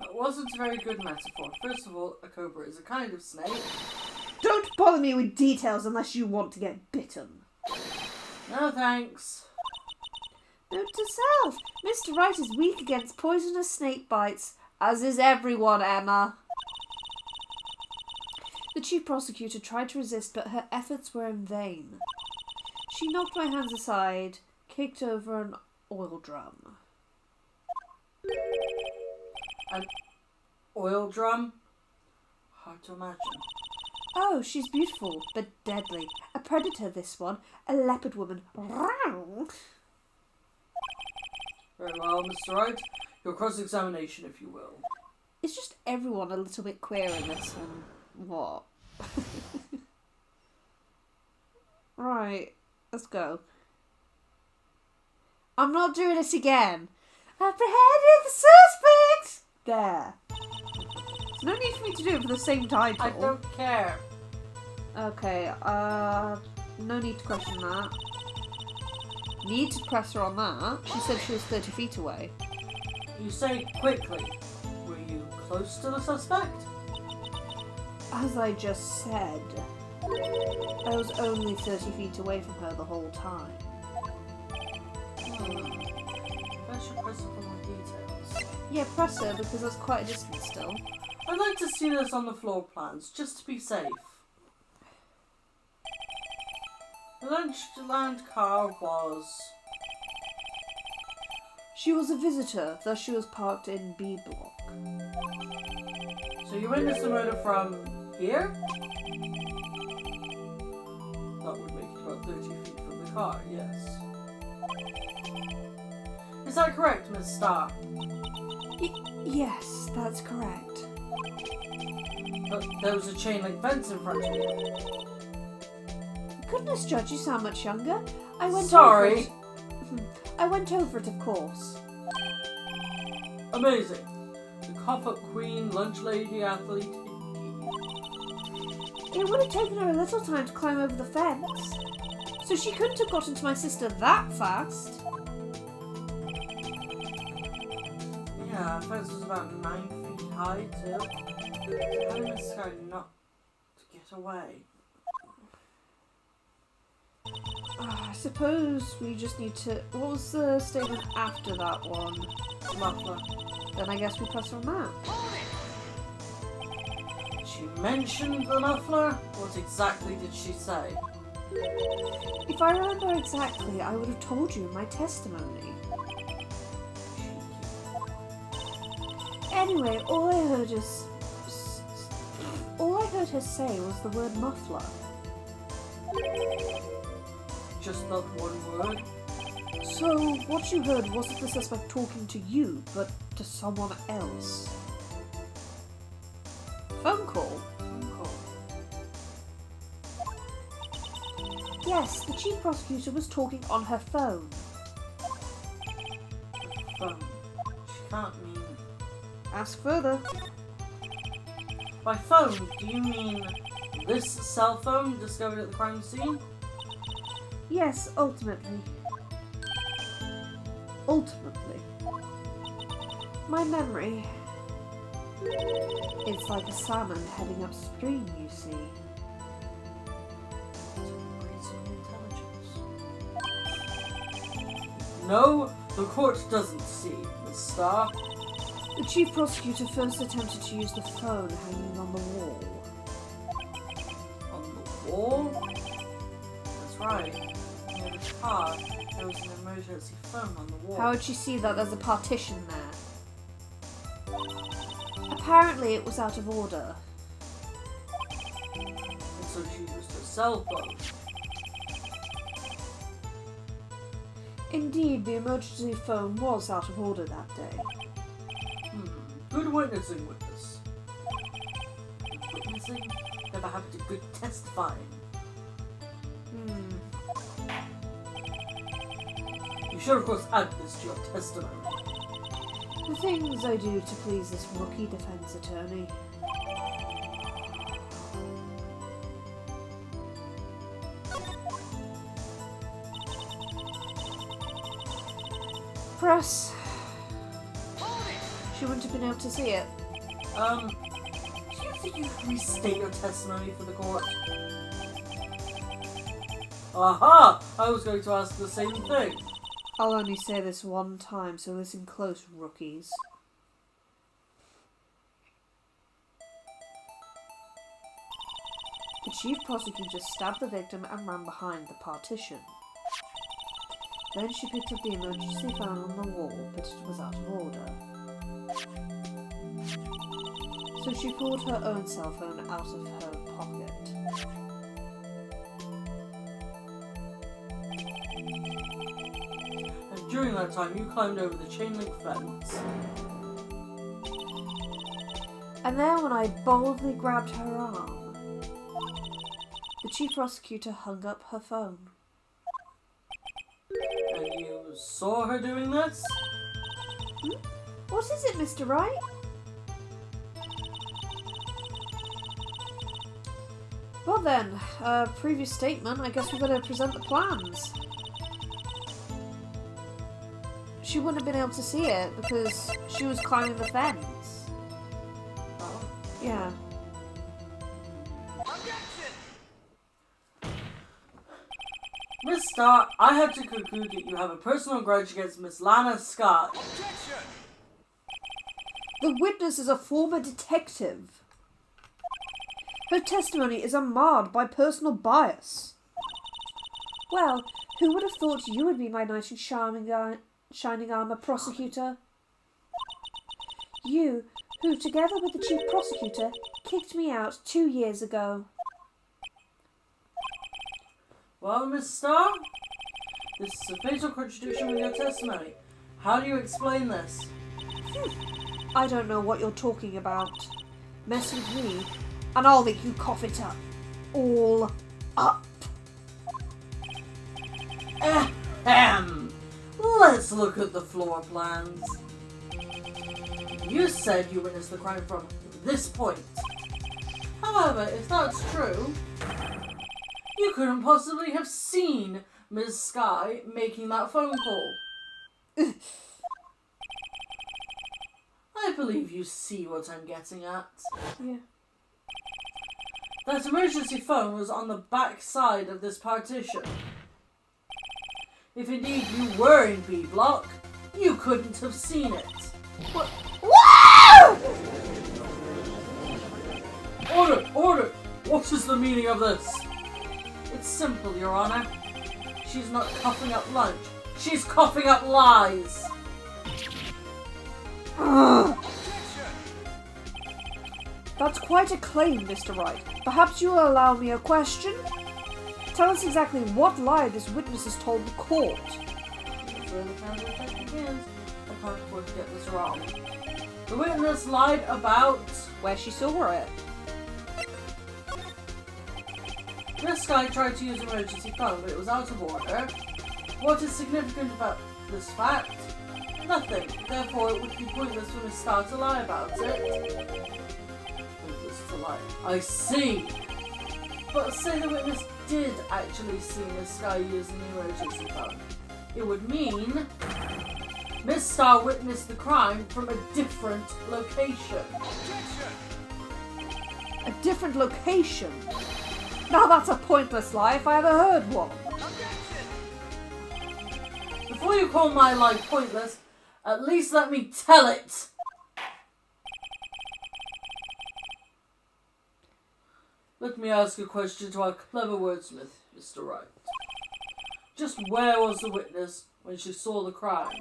That wasn't a very good metaphor. First of all, a cobra is a kind of snake. Don't bother me with details unless you want to get bitten. No thanks. Note to self. Mr. Wright is weak against poisonous snake bites, as is everyone, Emma. The chief prosecutor tried to resist, but her efforts were in vain. She knocked my hands aside, kicked over an oil drum. An oil drum? Hard to imagine. Oh, she's beautiful, but deadly. A predator, this one. A leopard woman. Very well, Mr. Wright. Your cross-examination, if you will. Is just everyone a little bit queer in this one? What? Right, let's go. I'm not doing it again. Apprehended the suspect! There. There's no need for me to do it for the same title. I don't care. Okay, no need to question that. Need to press her on that. She said she was 30 feet away. You say quickly. Were you close to the suspect? As I just said, I was only 30 feet away from her the whole time. I should press her for more details. Yeah, press her because that's quite a distance still. I'd like to see this on the floor plans, just to be safe. The Lunchland car was... She was a visitor, thus she was parked in B block. So you witnessed the murder from here? That would make it about 30 feet from the car, yes. Is that correct, Miss Starr? Yes, that's correct. But there was a chain link fence in front of you. Goodness, Judge, you sound much younger. I went Sorry. over it. I went over it, of course. Amazing. The cough-up queen, lunch lady, athlete. It would have taken her a little time to climb over the fence. So she couldn't have gotten to my sister that fast. Yeah, the fence was about 9 feet high, too. How did this guy not to get away? I suppose we just need to... What was the statement after that one? Muffler. Then I guess we press on that. She mentioned the muffler? What exactly did she say? If I remember exactly, I would have told you in my testimony. Anyway, all I heard her say was the word muffler. Just that one word? So, what you heard wasn't the suspect talking to you, but to someone else. Phone call? Yes, the chief prosecutor was talking on her phone. Phone. She can't mean... Ask further. By phone, do you mean this cell phone discovered at the crime scene? Yes, ultimately. Ultimately. My memory. It's like a salmon heading upstream, you see. No, the court doesn't see, Miss Starr. The chief prosecutor first attempted to use the phone hanging on the wall. On the wall? That's right. Near the car, there was an emergency phone on the wall. How would she see that there's a partition there? Apparently it was out of order. And so she used her cell phone. Indeed, the emergency phone was out of order that day. Good witnessing witness. Good witnessing? Never happened to good testifying. You should of course add this to your testimony. The things I do to please this rookie defense attorney. Press. She wouldn't have been able to see it. Do you think you could restate your testimony for the court? Aha! I was going to ask the same thing. I'll only say this one time, so listen close, rookies. The chief prosecutor stabbed the victim and ran behind the partition. Then she picked up the emergency phone on the wall, but it was out of order. So she pulled her own cell phone out of her pocket. And during that time, you climbed over the chain link fence. And then when I boldly grabbed her arm, the chief prosecutor hung up her phone. And you saw her doing this? What is it, Mr. Wright? Well then, previous statement, I guess we better present the plans. She wouldn't have been able to see it because she was climbing the fence. Oh. Yeah. Miss Starr, I have to conclude that you have a personal grudge against Miss Lana Scott. The witness is a former detective. Her testimony is unmarred by personal bias. Well, who would have thought you would be my knight in shining armour, prosecutor? You, who, together with the chief prosecutor, kicked me out 2 years ago. Well, Miss Starr, this is a fatal contradiction with your testimony. How do you explain this? I don't know what you're talking about. Mess with me, and I'll make you cough it up. All up. Ahem. Let's look at the floor plans. You said you witnessed the crime from this point. However, if that's true, you couldn't possibly have seen Ms. Sky making that phone call. I believe you see what I'm getting at. Yeah. That emergency phone was on the back side of this partition. If indeed you were in B block, you couldn't have seen it. What? Whoa! Order! Order! What is the meaning of this? It's simple, Your Honor. She's not coughing up lunch. She's coughing up lies. That's quite a claim, Mr. Wright. Perhaps you will allow me a question? Tell us exactly what lie this witness has told the court. That's where the counterattack begins. I can't afford to get this wrong. The witness lied about Where she saw it. this guy tried to use an emergency phone, but it was out of order. What is significant about this fact? Nothing. Therefore, it would be pointless for Miss Starr to lie about it. Pointless to lie. I see. But say the witness did actually see Miss Starr using the emergency phone. It would mean Miss Starr witnessed the crime from a different location. A different location? Now that's a pointless lie if I ever heard one. Before you call my lie pointless, at least let me tell it. Let me ask a question to our clever wordsmith, Mr. Wright. Just where was the witness when she saw the crime?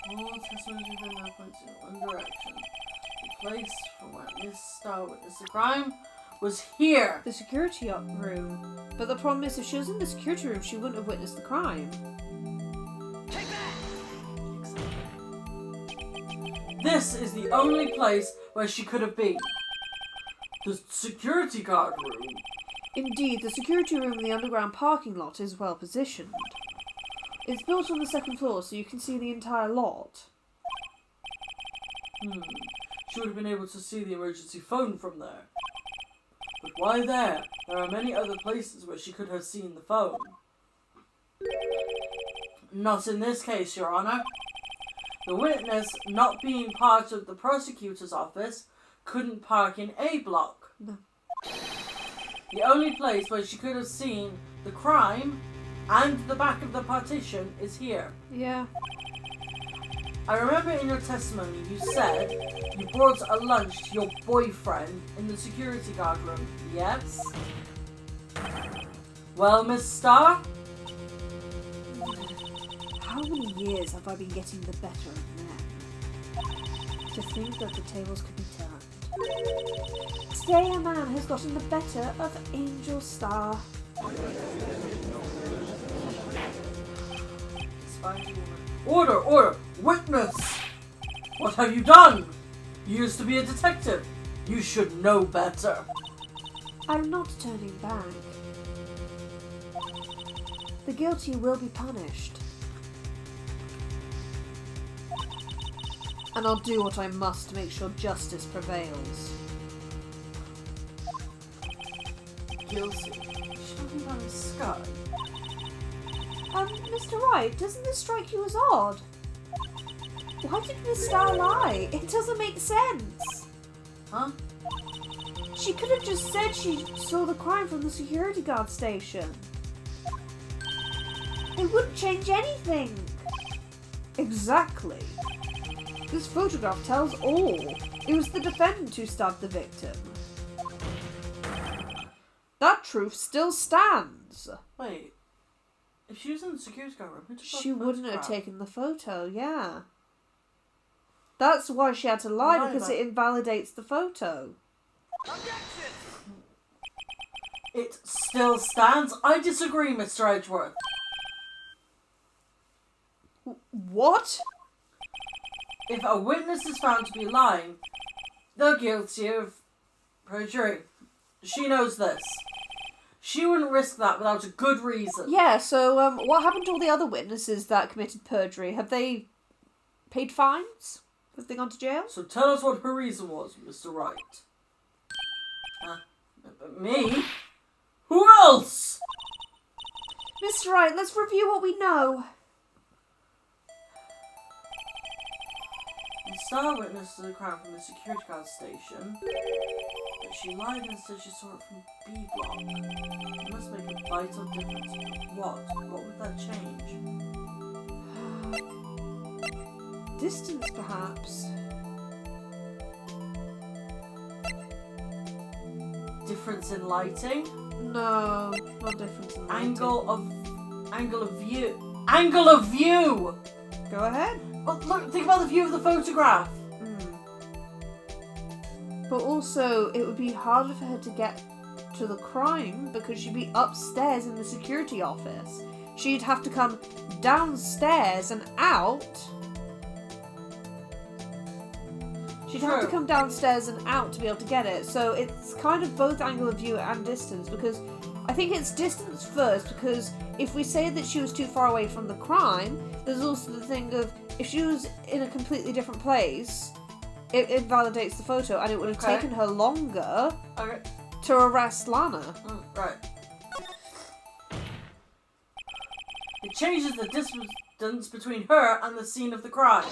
All testimony now points in one direction. The place from where Miss Starr witnessed the crime was here. The security room. But the problem is, if she was in the security room, she wouldn't have witnessed the crime. This is the only place where she could have been. The security guard room. Indeed, the security room in the underground parking lot is well positioned. It's built on the second floor, so you can see the entire lot. She would have been able to see the emergency phone from there. But why there? There are many other places where she could have seen the phone. Not in this case, Your Honor. The witness, not being part of the prosecutor's office, couldn't park in A block. No. The only place where she could have seen the crime and the back of the partition is here. Yeah. I remember in your testimony you said you brought a lunch to your boyfriend in the security guard room, yes? Well, Miss Starr? How many years have I been getting the better of men? To think that the tables could be turned. Today a man has gotten the better of Angel Star. Order! Order! Witness! What have you done? You used to be a detective. You should know better. I'm not turning back. The guilty will be punished. And I'll do what I must to make sure justice prevails. Guilty? She's talking about his sky. Mr. Wright, doesn't this strike you as odd? Why did Miss Star lie? It doesn't make sense. Huh? She could have just said she saw the crime from the security guard station. It wouldn't change anything. Exactly. This photograph tells all. It was the defendant who stabbed the victim. That truth still stands. Wait. If she was in the security guard room, who took She that wouldn't have photograph? taken the photo, yeah. That's why she had to lie, Lie because about- it invalidates the photo. It still stands? I disagree, Mr. Edgeworth. What? If a witness is found to be lying, they're guilty of perjury. She knows this. She wouldn't risk that without a good reason. Yeah, so what happened to all the other witnesses that committed perjury? Have they paid fines? Have they gone to jail? So tell us what her reason was, Mr. Wright. Me? Who else? Mr. Wright, let's review what we know. The star witness to the crime from the security guard station. But she lied and said she saw it from B block. It must make a vital difference. What? What would that change? Distance, perhaps. Difference in lighting? No, not different in lighting. Angle of view. Angle of view! Go ahead. Well, look, think about the view of the photograph. But also, it would be harder for her to get to the crime because she'd be upstairs in the security office. She'd have to come downstairs and out. She'd have to True. come downstairs and out to be able to get it. So it's kind of both angle of view and distance, because I think it's distance first, because if we say that she was too far away from the crime, there's also the thing of if she was in a completely different place, it invalidates the photo, and it would have Okay. taken her longer Okay. to arrest Lana. Right. It changes the distance between her and the scene of the crime.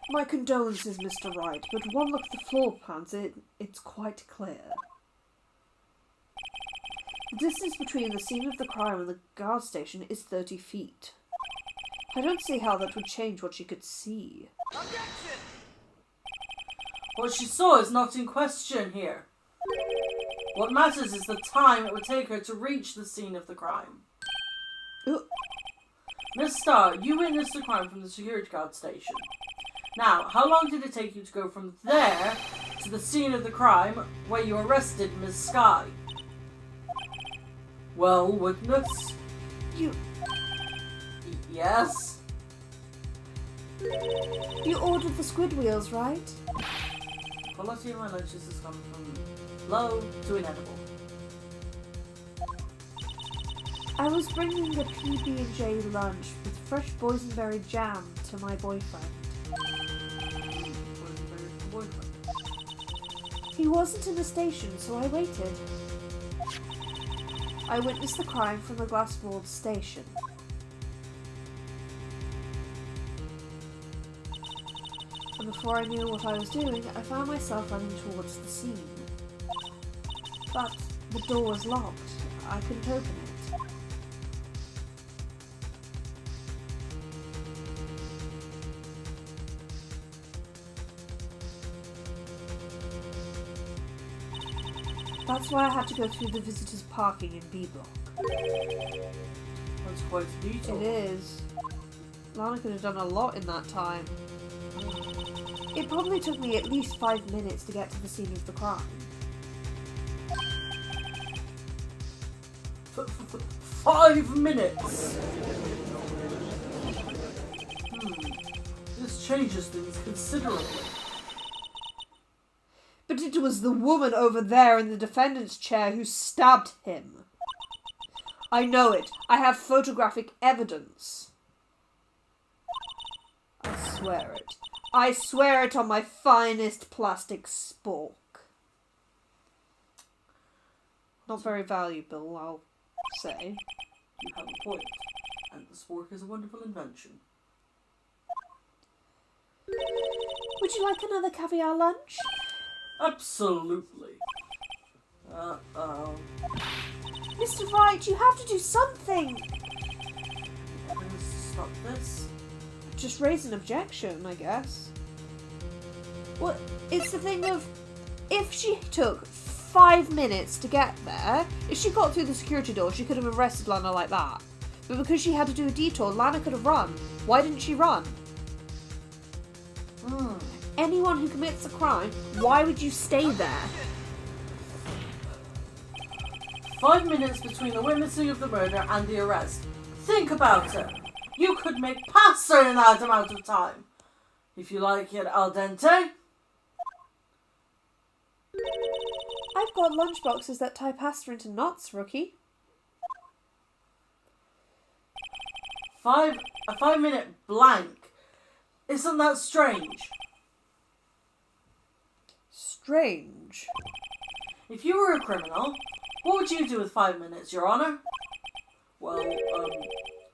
My condolences, Mr. Wright, but one look at the floor plans, it's quite clear. The distance between the scene of the crime and the guard station is 30 feet. I don't see how that would change what she could see. What she saw is not in question here. What matters is the time it would take her to reach the scene of the crime. Ooh. Miss Starr, you witnessed the crime from the security guard station. Now, how long did it take you to go from there to the scene of the crime where you arrested Miss Sky? Well, witness? You Yes? ordered the squid wheels, right? Quality of my lunches has gone from low to inedible. I was bringing a PB&J lunch with fresh boysenberry jam to my boyfriend. He wasn't in the station, so I waited. I witnessed the crime from the glass-walled station. And before I knew what I was doing, I found myself running towards the scene. But the door was locked. I couldn't open it. That's why I had to go through the visitors' parking in B block. That's quite a detour. It is. Lana could have done a lot in that time. It probably took me at least 5 minutes to get to the scene of the crime. 5 minutes! This changes things considerably. But it was the woman over there in the defendant's chair who stabbed him. I know it. I have photographic evidence. I swear it. I swear it on my finest plastic spork. Not very valuable, I'll say. You have a point, and the spork is a wonderful invention. Would you like another caviar lunch? Absolutely. Uh-oh. Mr. Wright, you have to do something! Evidence to stop this? Just raise an objection, I guess. Well, it's the thing of, if she took 5 minutes to get there, if she got through the security door, she could have arrested Lana like that. But because she had to do a detour, Lana could have run. Why didn't she run? Anyone who commits a crime, why would you stay there? 5 minutes between the witnessing of the murder and the arrest. Think about it. You could make pasta in that amount of time. If you like it al dente. I've got lunchboxes that tie pasta into knots, rookie. A 5 minute blank. Isn't that strange? Strange. If you were a criminal, what would you do with 5 minutes, Your Honor? Well,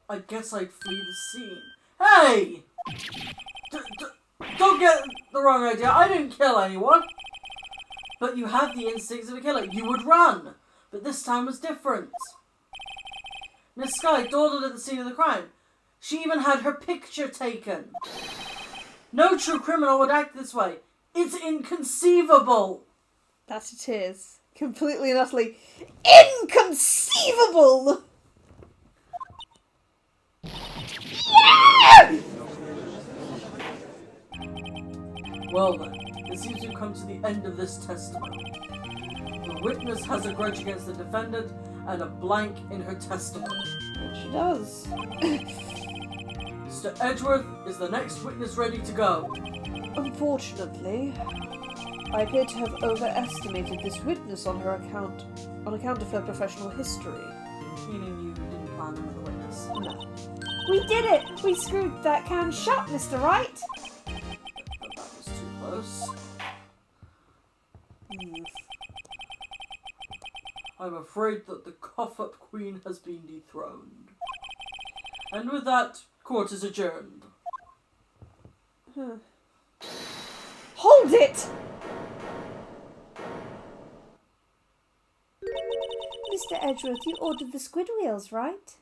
I guess I'd flee the scene. Hey! Don't get the wrong idea. I didn't kill anyone. But you have the instincts of a killer. You would run. But this time was different. Miss Sky dawdled at the scene of the crime. She even had her picture taken. No true criminal would act this way. It's inconceivable. That it is. Completely and utterly inconceivable! Yeah! Well then, it seems we've come to the end of this testimony. The witness has a grudge against the defendant and a blank in her testimony. She does. Mr. Edgeworth is the next witness ready to go. Unfortunately, I appear to have overestimated this witness on account of her professional history. Meaning you didn't plan another witness. No. We did it! We screwed that can shut, Mr. Wright! But that was too close. I'm afraid that the cough-up queen has been dethroned. And with that, court is adjourned. Hold it! Mr. Edgeworth, you ordered the squid wheels, right?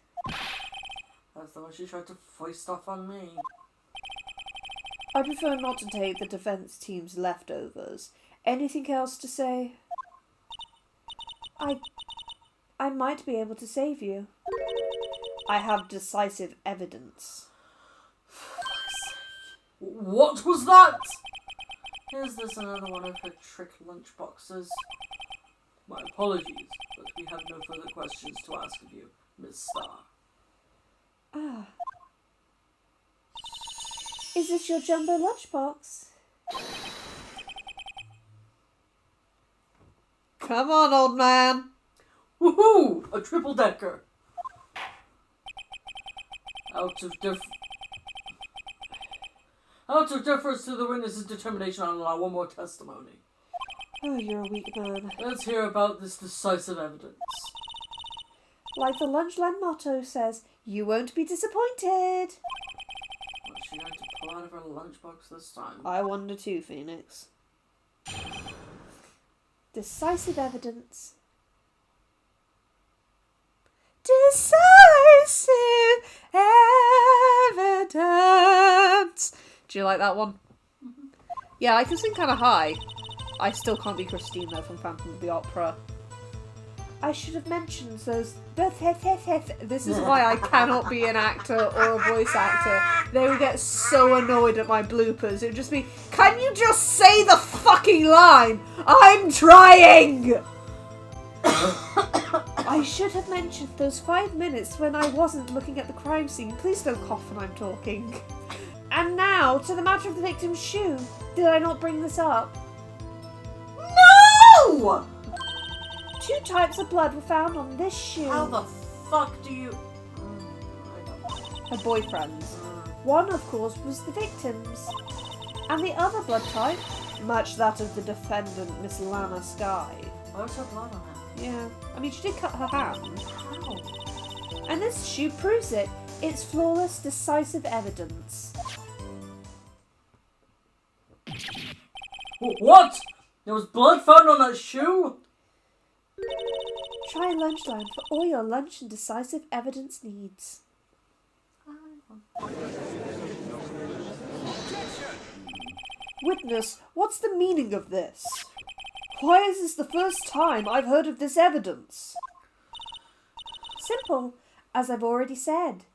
That's the one she tried to foist off on me. I prefer not to take the defense team's leftovers. Anything else to say? I might be able to save you. I have decisive evidence. What was that? Is this another one of her trick lunchboxes? My apologies, but we have no further questions to ask of you, Miss Starr. Ah. Is this your jumbo lunchbox? Come on, old man. Woohoo! A triple-decker. Out of deference to the witness's determination, I'll allow one more testimony. Oh, you're a weak man. Let's hear about this decisive evidence. Like the Lunchland motto says, you won't be disappointed. What's she going to pull out of her lunchbox this time? I wonder too, Phoenix. Decisive evidence. Decisive evidence. Do you like that one? Yeah, I can sing kind of high. I still can't be Christine though from Phantom of the Opera. I should have mentioned those. This is why I cannot be an actor or a voice actor. They would get so annoyed at my bloopers. It would just be, can you just say the fucking line? I'm trying! I should have mentioned those 5 minutes when I wasn't looking at the crime scene. Please don't cough when I'm talking. And now, to the matter of the victim's shoe. Did I not bring this up? No! 2 types of blood were found on this shoe. How the fuck do you... Her boyfriend's. One, of course, was the victim's. And the other blood type? Match that of the defendant, Miss Lana Sky. Where's her blood on it? Yeah. I mean, she did cut her hand. How? And this shoe proves it. It's flawless, decisive evidence. What? There was blood found on that shoe? Try Lunchline for all your lunch and decisive evidence needs. Witness, what's the meaning of this? Why is this the first time I've heard of this evidence? Simple, as I've already said.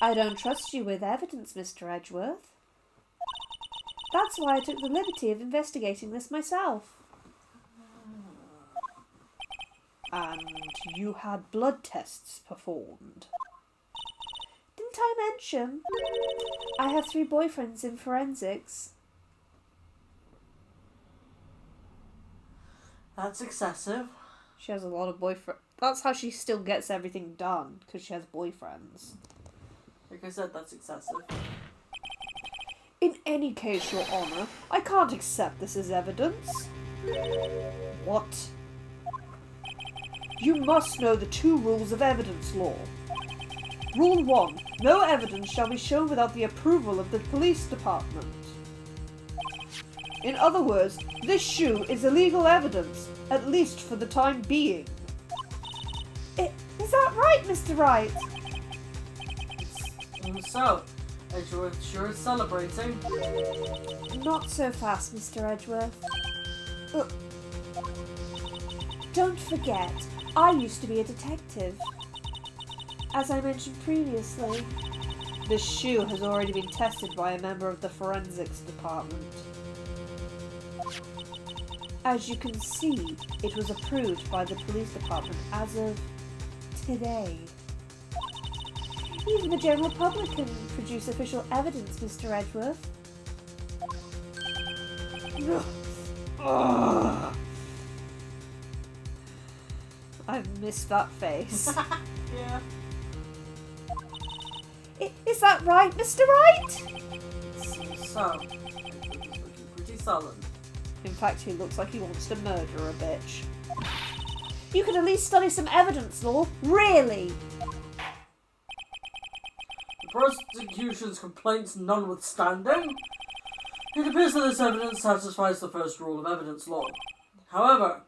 I don't trust you with evidence, Mr. Edgeworth. That's why I took the liberty of investigating this myself. And you had blood tests performed. Didn't I mention? I have 3 boyfriends in forensics. That's excessive. She has a lot of boyfriends. That's how she still gets everything done, because she has boyfriends. Like I said, that's excessive. In any case, Your Honour, I can't accept this as evidence. What? You must know the 2 rules of evidence law. Rule 1. No evidence shall be shown without the approval of the police department. In other words, this shoe is illegal evidence, at least for the time being. Is that right, Mr. Wright? So, Edgeworth sure is celebrating. Not so fast, Mr. Edgeworth. Don't forget, I used to be a detective. As I mentioned previously. This shoe has already been tested by a member of the forensics department. As you can see, it was approved by the police department as of today. Even the general public can produce official evidence, Mr. Edgeworth. I've missed that face. Yeah. Is that right, Mr. Wright? So, Edgeworth is looking pretty sullen. In fact, he looks like he wants to murder a bitch. You could at least study some evidence law, really. The prosecution's complaints notwithstanding, it appears that this evidence satisfies the first rule of evidence law. However,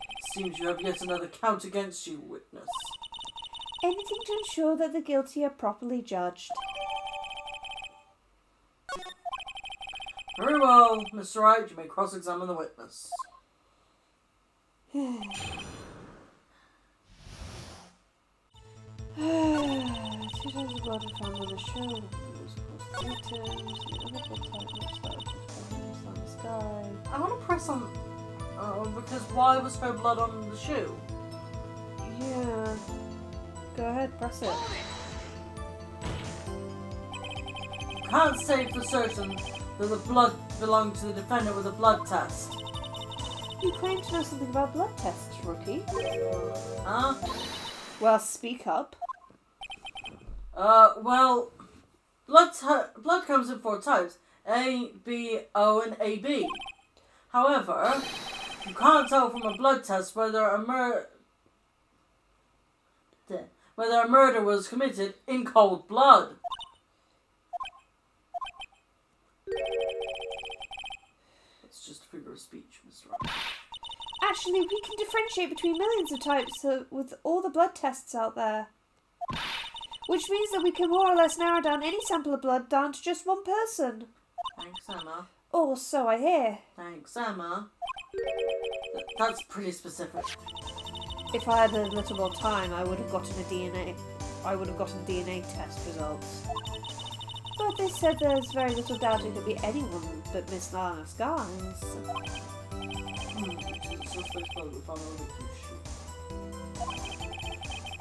it seems you have yet another count against you, witness. Anything to ensure that the guilty are properly judged. Very well, Mr. Wright, you may cross-examine the witness. 2 times of blood were found on the shoe. The other blood type looks like on the sky. I want to press on... because why was there blood on the shoe? Yeah. Go ahead, press it. You can't say for certain that the blood belonged to the defendant with a blood test. You claim to know something about blood tests, rookie. Huh? Well, speak up. Well, blood comes in 4 types. A, B, O, and AB. However, you can't tell from a blood test whether a murder was committed in cold blood. It's just a figure of speech, Mr. Wright. Actually, we can differentiate between millions of types with all the blood tests out there. Which means that we can more or less narrow down any sample of blood down to just one person. Thanks, Emma. Or so I hear. Thanks, Emma. That's pretty specific. If I had a little more time, I would have gotten DNA test results. But they said there's very little doubt it could be anyone but Miss Lana's guys.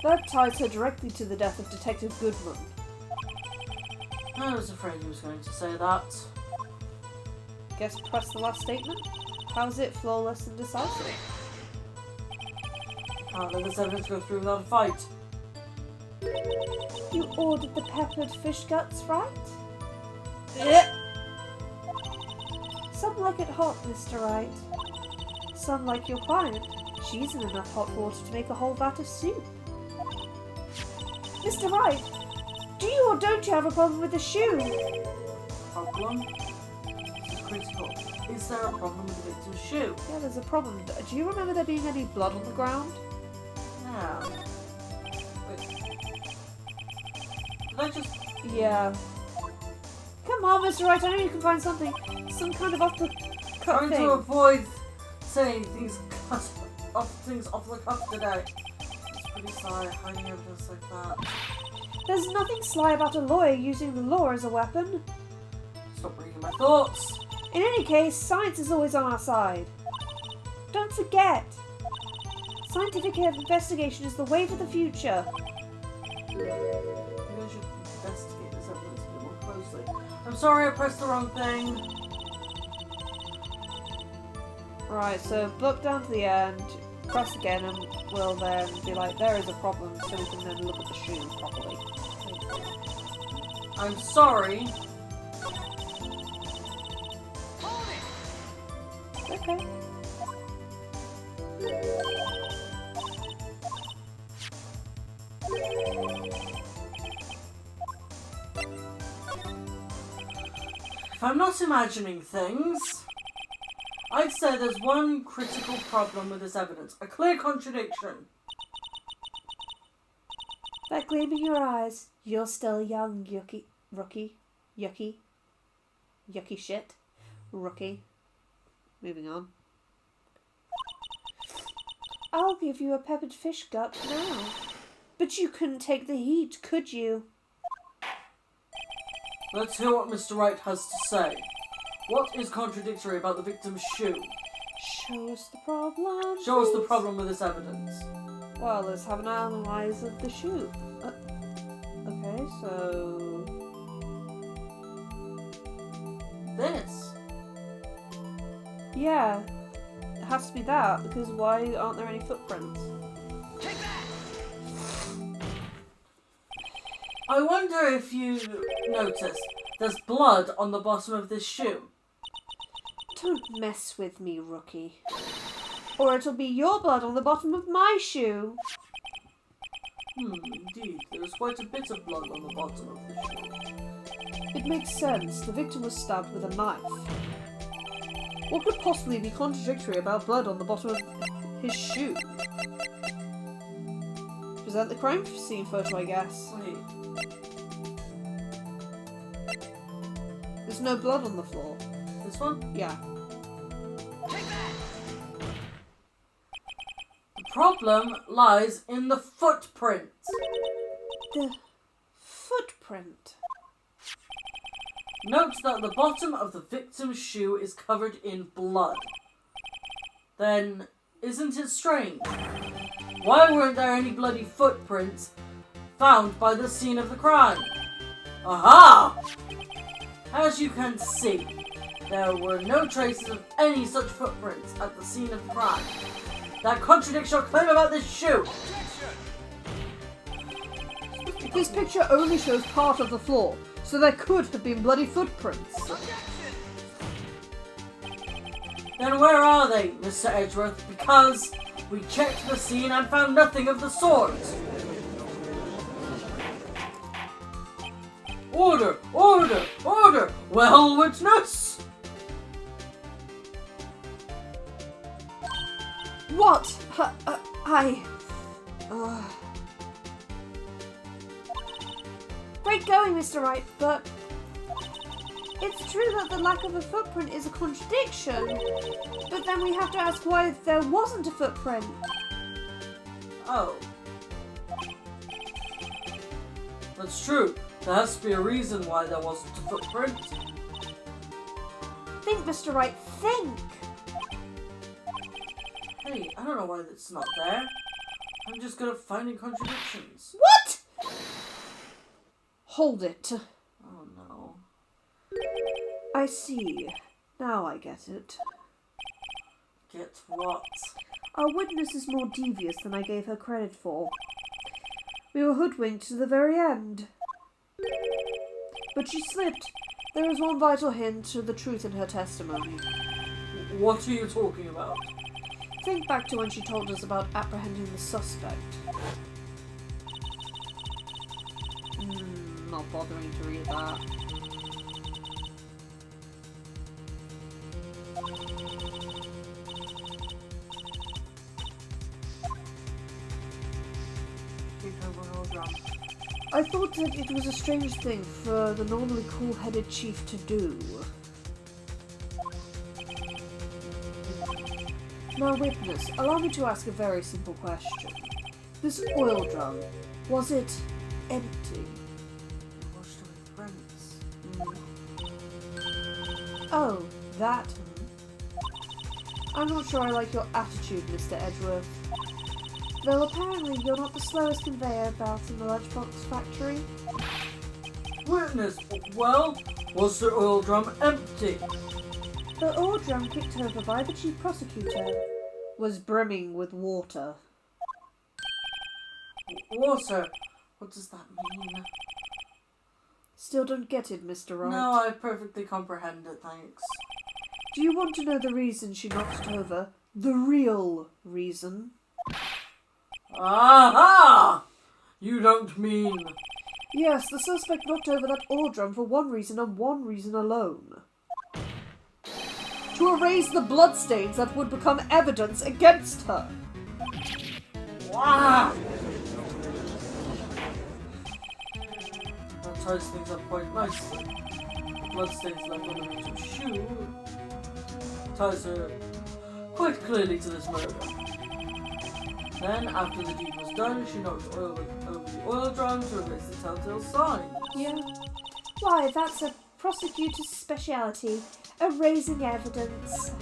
That ties her directly to the death of Detective Goodman. I was afraid he was going to say that. Guess press the last statement? How's it flawless and decisive? Can't let this evidence go through without a fight. You ordered the peppered fish guts, right? Some like it hot, Mr. Wright. Some like your client. She's in enough hot water to make a whole vat of soup. Mr. Wright, do you or don't you have a problem with the shoe? Problem? This is critical. Is there a problem with the victim's shoe? Yeah, there's a problem. Do you remember there being any blood on the ground? Yeah. Wait. Did I just... Yeah. Come on, Mr. Wright, I know you can find something. Some kind of off the cuff Trying thing. to avoid saying things off the cuff today. It's pretty sly hiding evidence like that. There's nothing sly about a lawyer using the law as a weapon. Stop reading my thoughts. In any case, science is always on our side. Don't forget, scientific investigation is the way for the future. Maybe I should investigate this evidence a bit more closely. I'm sorry I pressed the wrong thing. Right, so book down to the end, press again, and we'll then be like, there is a problem, so we can then look at the shoe properly. I'm sorry. Okay. If I'm not imagining things, I'd say there's one critical problem with this evidence. A clear contradiction. That gleam in your eyes, you're still young, rookie. Yucky shit. Rookie. Moving on. I'll give you a peppered fish gut now. But you couldn't take the heat, could you? Let's hear what Mr. Wright has to say. What is contradictory about the victim's shoe? Show us the problem. Show us the please. problem with this evidence. Well, let's have an analyze of the shoe. Okay, so... This. Yeah. It has to be that, because why aren't there any footprints? I wonder if you noticed there's blood on the bottom of this shoe. Don't mess with me, rookie. Or it'll be your blood on the bottom of my shoe. Indeed. There's quite a bit of blood on the bottom of the shoe. It makes sense. The victim was stabbed with a knife. What could possibly be contradictory about blood on the bottom of his shoe? Present the crime scene photo, I guess. Wait. There's no blood on the floor. This one? Yeah. The problem lies in the footprint. The footprint. Note that the bottom of the victim's shoe is covered in blood. Then, isn't it strange? Why weren't there any bloody footprints found by the scene of the crime? Aha! As you can see, there were no traces of any such footprints at the scene of the crime. That contradicts your claim about this shoe! This picture only shows part of the floor, so there could have been bloody footprints. Then where are they, Mr. Edgeworth? Because we checked the scene and found nothing of the sort. Order! Order! Order! Well, witness! What? Great going, Mr. Wright, but it's true that the lack of a footprint is a contradiction. But then we have to ask why there wasn't a footprint. Oh. That's true. There has to be a reason why there wasn't a footprint. Think, Mr. Wright, think! Hey, I don't know why it's not there. I'm just good at finding contradictions. What? Hold it. Oh no. I see. Now I get it. Get what? Our witness is more devious than I gave her credit for. We were hoodwinked to the very end. But she slipped. There is one vital hint to the truth in her testimony. What are you talking about? Think back to when she told us about apprehending the suspect. Not bothering to read that. I thought that it was a strange thing for the normally cool-headed chief to do. Now, witness, allow me to ask a very simple question. This oil drum, was it empty? Washed away prints. Oh, that. I'm not sure I like your attitude, Mr. Edgeworth. Though apparently you're not the slowest conveyor belt in the lunchbox factory. Witness, well, was the oil drum empty? The oil drum kicked over by the chief prosecutor was brimming with water. Water? What does that mean? Still don't get it, Mr. Wright. No, I perfectly comprehend it, thanks. Do you want to know the reason she knocked it over? The real reason? Aha! You don't mean... Yes, the suspect knocked over that oil drum for one reason and one reason alone. To erase the bloodstains that would become evidence against her. Wow! That ties things up quite nicely. The bloodstains left on the victim's shoe ties her quite clearly to this murder. Then, after the deed was done, she knocked oil over the oil drum to erase the telltale signs. Yeah. Why, that's a prosecutor's speciality. Erasing evidence. This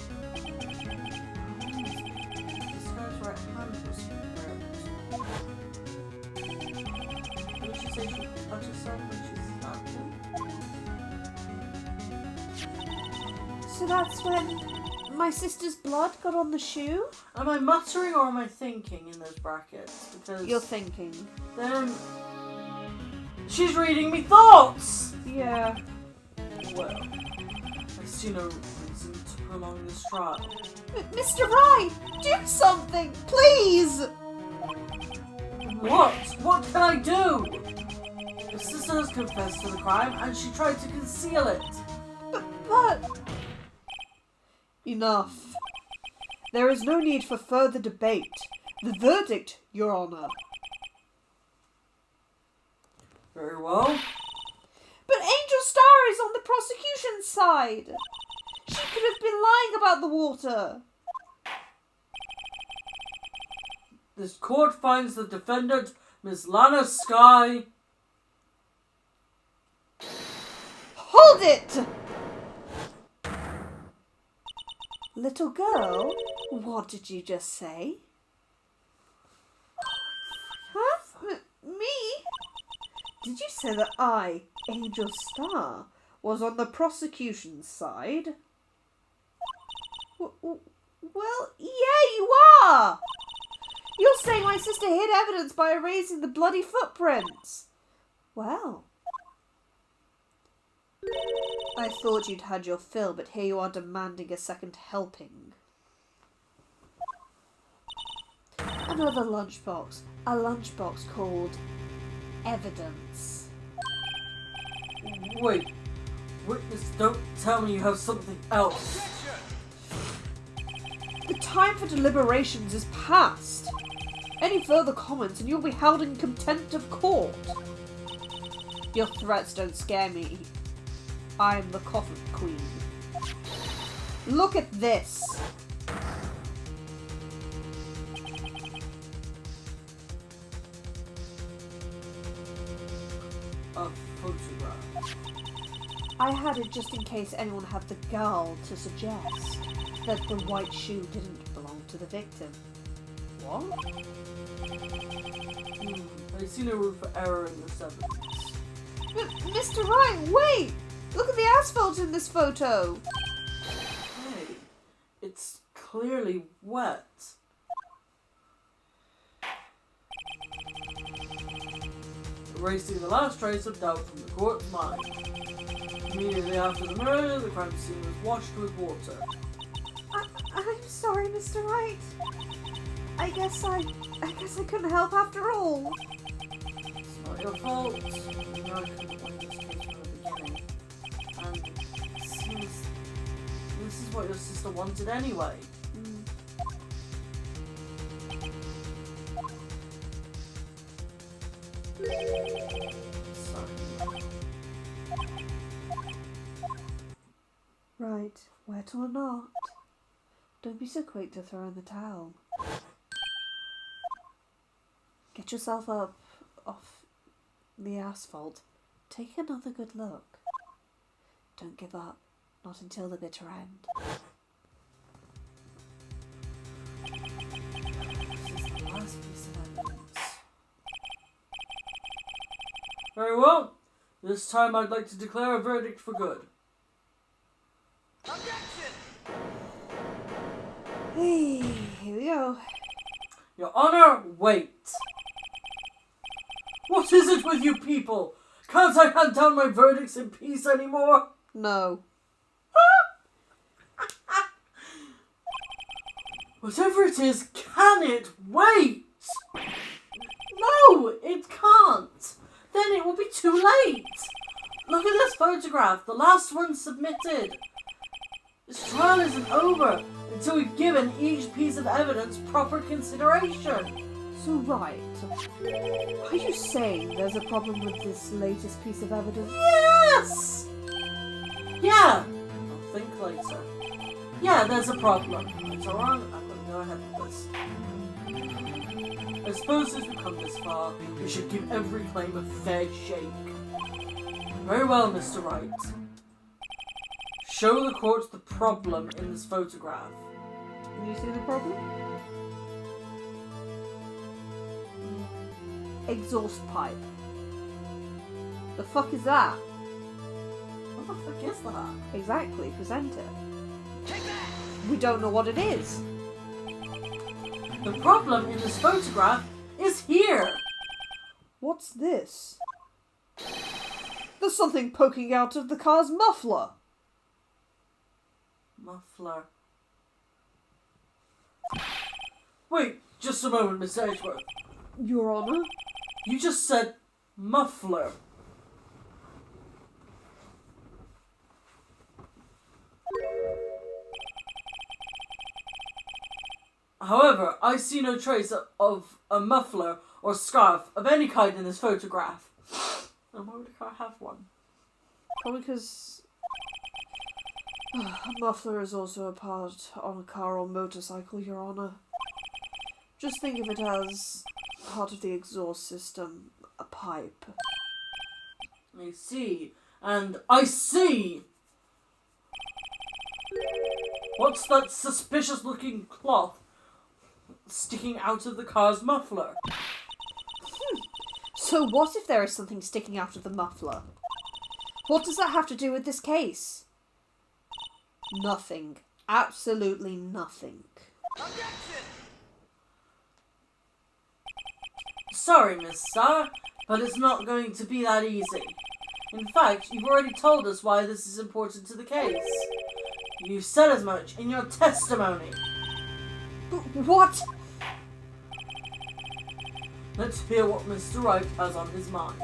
guy's right hand was ripped. Did she say she cut herself when she stabbed him? So that's when my sister's blood got on the shoe? Am I muttering or am I thinking in those brackets? Because You're thinking. then she's reading me thoughts! Yeah. Well, I see no reason to prolong this trial. Mr. Wright, do something, please! What? What can I do? Your sister has confessed to the crime and she tried to conceal it. But... Enough. There is no need for further debate. The verdict, Your Honour. Very well. But Angel Star is on the prosecution's side. She could have been lying about the water. This court finds the defendant, Miss Lana Skye. Hold it! Little girl, what did you just say? Huh? Me? Did you say that I, Angel Star, was on the prosecution's side? Well, yeah, you are! You're saying my sister hid evidence by erasing the bloody footprints. Well, I thought you'd had your fill, but here you are demanding a second helping. Another lunchbox. A lunchbox called Evidence. Wait. Witness, don't tell me you have something else. The time for deliberations is past. Any further comments and you'll be held in contempt of court. Your threats don't scare me. I'm the coffin queen. Look at this. a photograph? I had it just in case anyone had the gall to suggest that the white shoe didn't belong to the victim. What? I see no room for error in this evidence. But, Mr. Wright, wait! Look at the asphalt in this photo! Hey, it's clearly wet. Erasing the last trace of doubt from the court's mind. Immediately after the murder, the crime scene was washed with water. I'm sorry, Mr. Wright. I guess I couldn't help after all. It's not your fault. You know I couldn't win this case from the beginning. And it seems this is what your sister wanted anyway. Sorry. Right, wet or not, don't be so quick to throw in the towel. Get yourself up off the asphalt. Take another good look. Don't give up, not until the bitter end. This is the last piece of evidence. Very well. This time I'd like to declare a verdict for good. Hey, here we go. Your Honor, wait. What is it with you people? Can't I hand down my verdicts in peace anymore? No. Whatever it is, can it wait? No, it can't. Then it will be too late. Look at this photograph, the last one submitted. This trial isn't over until we've given each piece of evidence proper consideration. So, right. Are you saying there's a problem with this latest piece of evidence? Yes! Yeah, I'll think later. Yeah, there's a problem. It's alright, I'm gonna go ahead with this. I suppose since we've come this far, we should give every claim a fair shake. Very well, Mr. Wright. Show the court the problem in this photograph. Can you see the problem? Exhaust pipe. The fuck is that? What the fuck is that? Exactly, present it. We don't know what it is. The problem in this photograph is here. What's this? There's something poking out of the car's muffler. Muffler. Wait, just a moment, Miss Edgeworth. Your Honor? You just said muffler. However, I see no trace of a muffler or scarf of any kind in this photograph. And why would a car have one? Probably because a muffler is also a part on a car or motorcycle, Your Honor. Just think of it as part of the exhaust system, a pipe. I see. And I see! What's that suspicious looking cloth sticking out of the car's muffler? So what if there is something sticking out of the muffler? What does that have to do with this case? Nothing. Absolutely nothing. Sorry, Miss Starr, but it's not going to be that easy. In fact, you've already told us why this is important to the case. You said as much in your testimony. What? Let's hear what Mr. Wright has on his mind.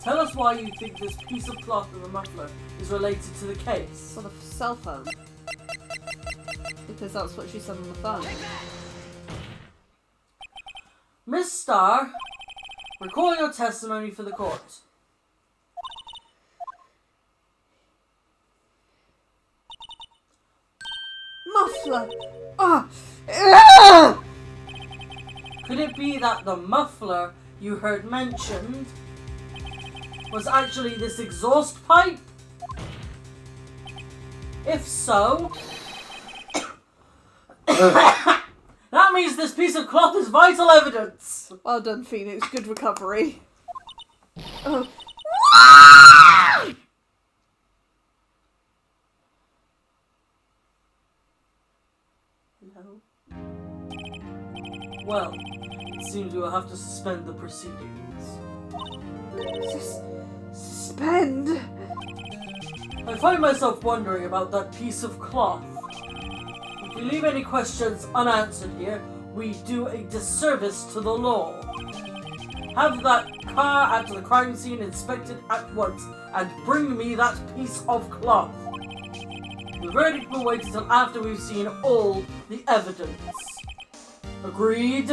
Tell us why you think this piece of cloth in the muffler is related to the case. Sort of cell phone. Because that's what she said on the phone. Miss Starr, recall your testimony for the court. Muffler! Ah! Could it be that the muffler you heard mentioned was actually this exhaust pipe? If so, that means this piece of cloth is vital evidence. Well done, Phoenix. Good recovery. Oh. Hello? Well, it seems we will have to suspend the proceedings. Suspend? I find myself wondering about that piece of cloth. If we leave any questions unanswered here, we do a disservice to the law. Have that car at the crime scene inspected at once and bring me that piece of cloth. The verdict will wait until after we've seen all the evidence. Agreed?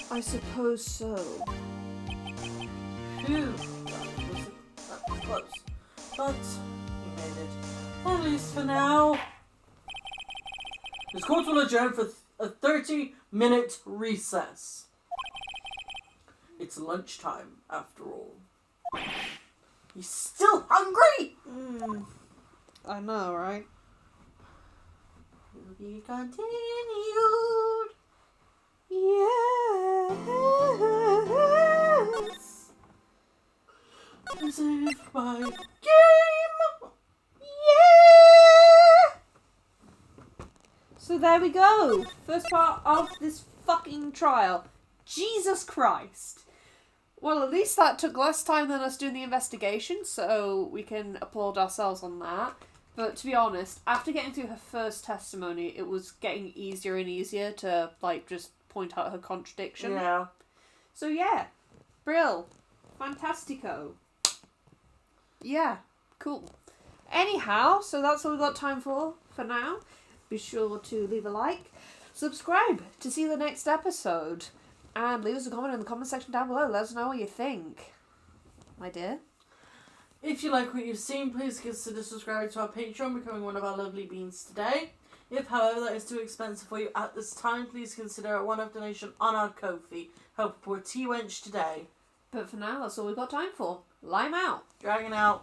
I suppose so. Phew, that was close. But we made it. At least for now. This court will adjourn for a 30-minute recess. It's lunchtime, after all. He's still hungry! I know, right? To be continued. Yes. As if my Game. Yeah. So there we go. First part of this fucking trial. Jesus Christ. Well, at least that took less time than us doing the investigation, so we can applaud ourselves on that. But to be honest, after getting through her first testimony, it was getting easier and easier to, like, just point out her contradiction. Yeah. So yeah, Brill. Fantastico. Yeah, cool. Anyhow, so that's all we've got time for now. Be sure to leave a like, subscribe to see the next episode, and leave us a comment in the comment section down below. Let us know what you think. My dear. If you like what you've seen, please consider subscribing to our Patreon, becoming one of our lovely beans today. If, however, that is too expensive for you at this time, please consider a one-off donation on our Ko-fi. Help poor T-Wench today. But for now, that's all we've got time for. Lime out. Dragging out.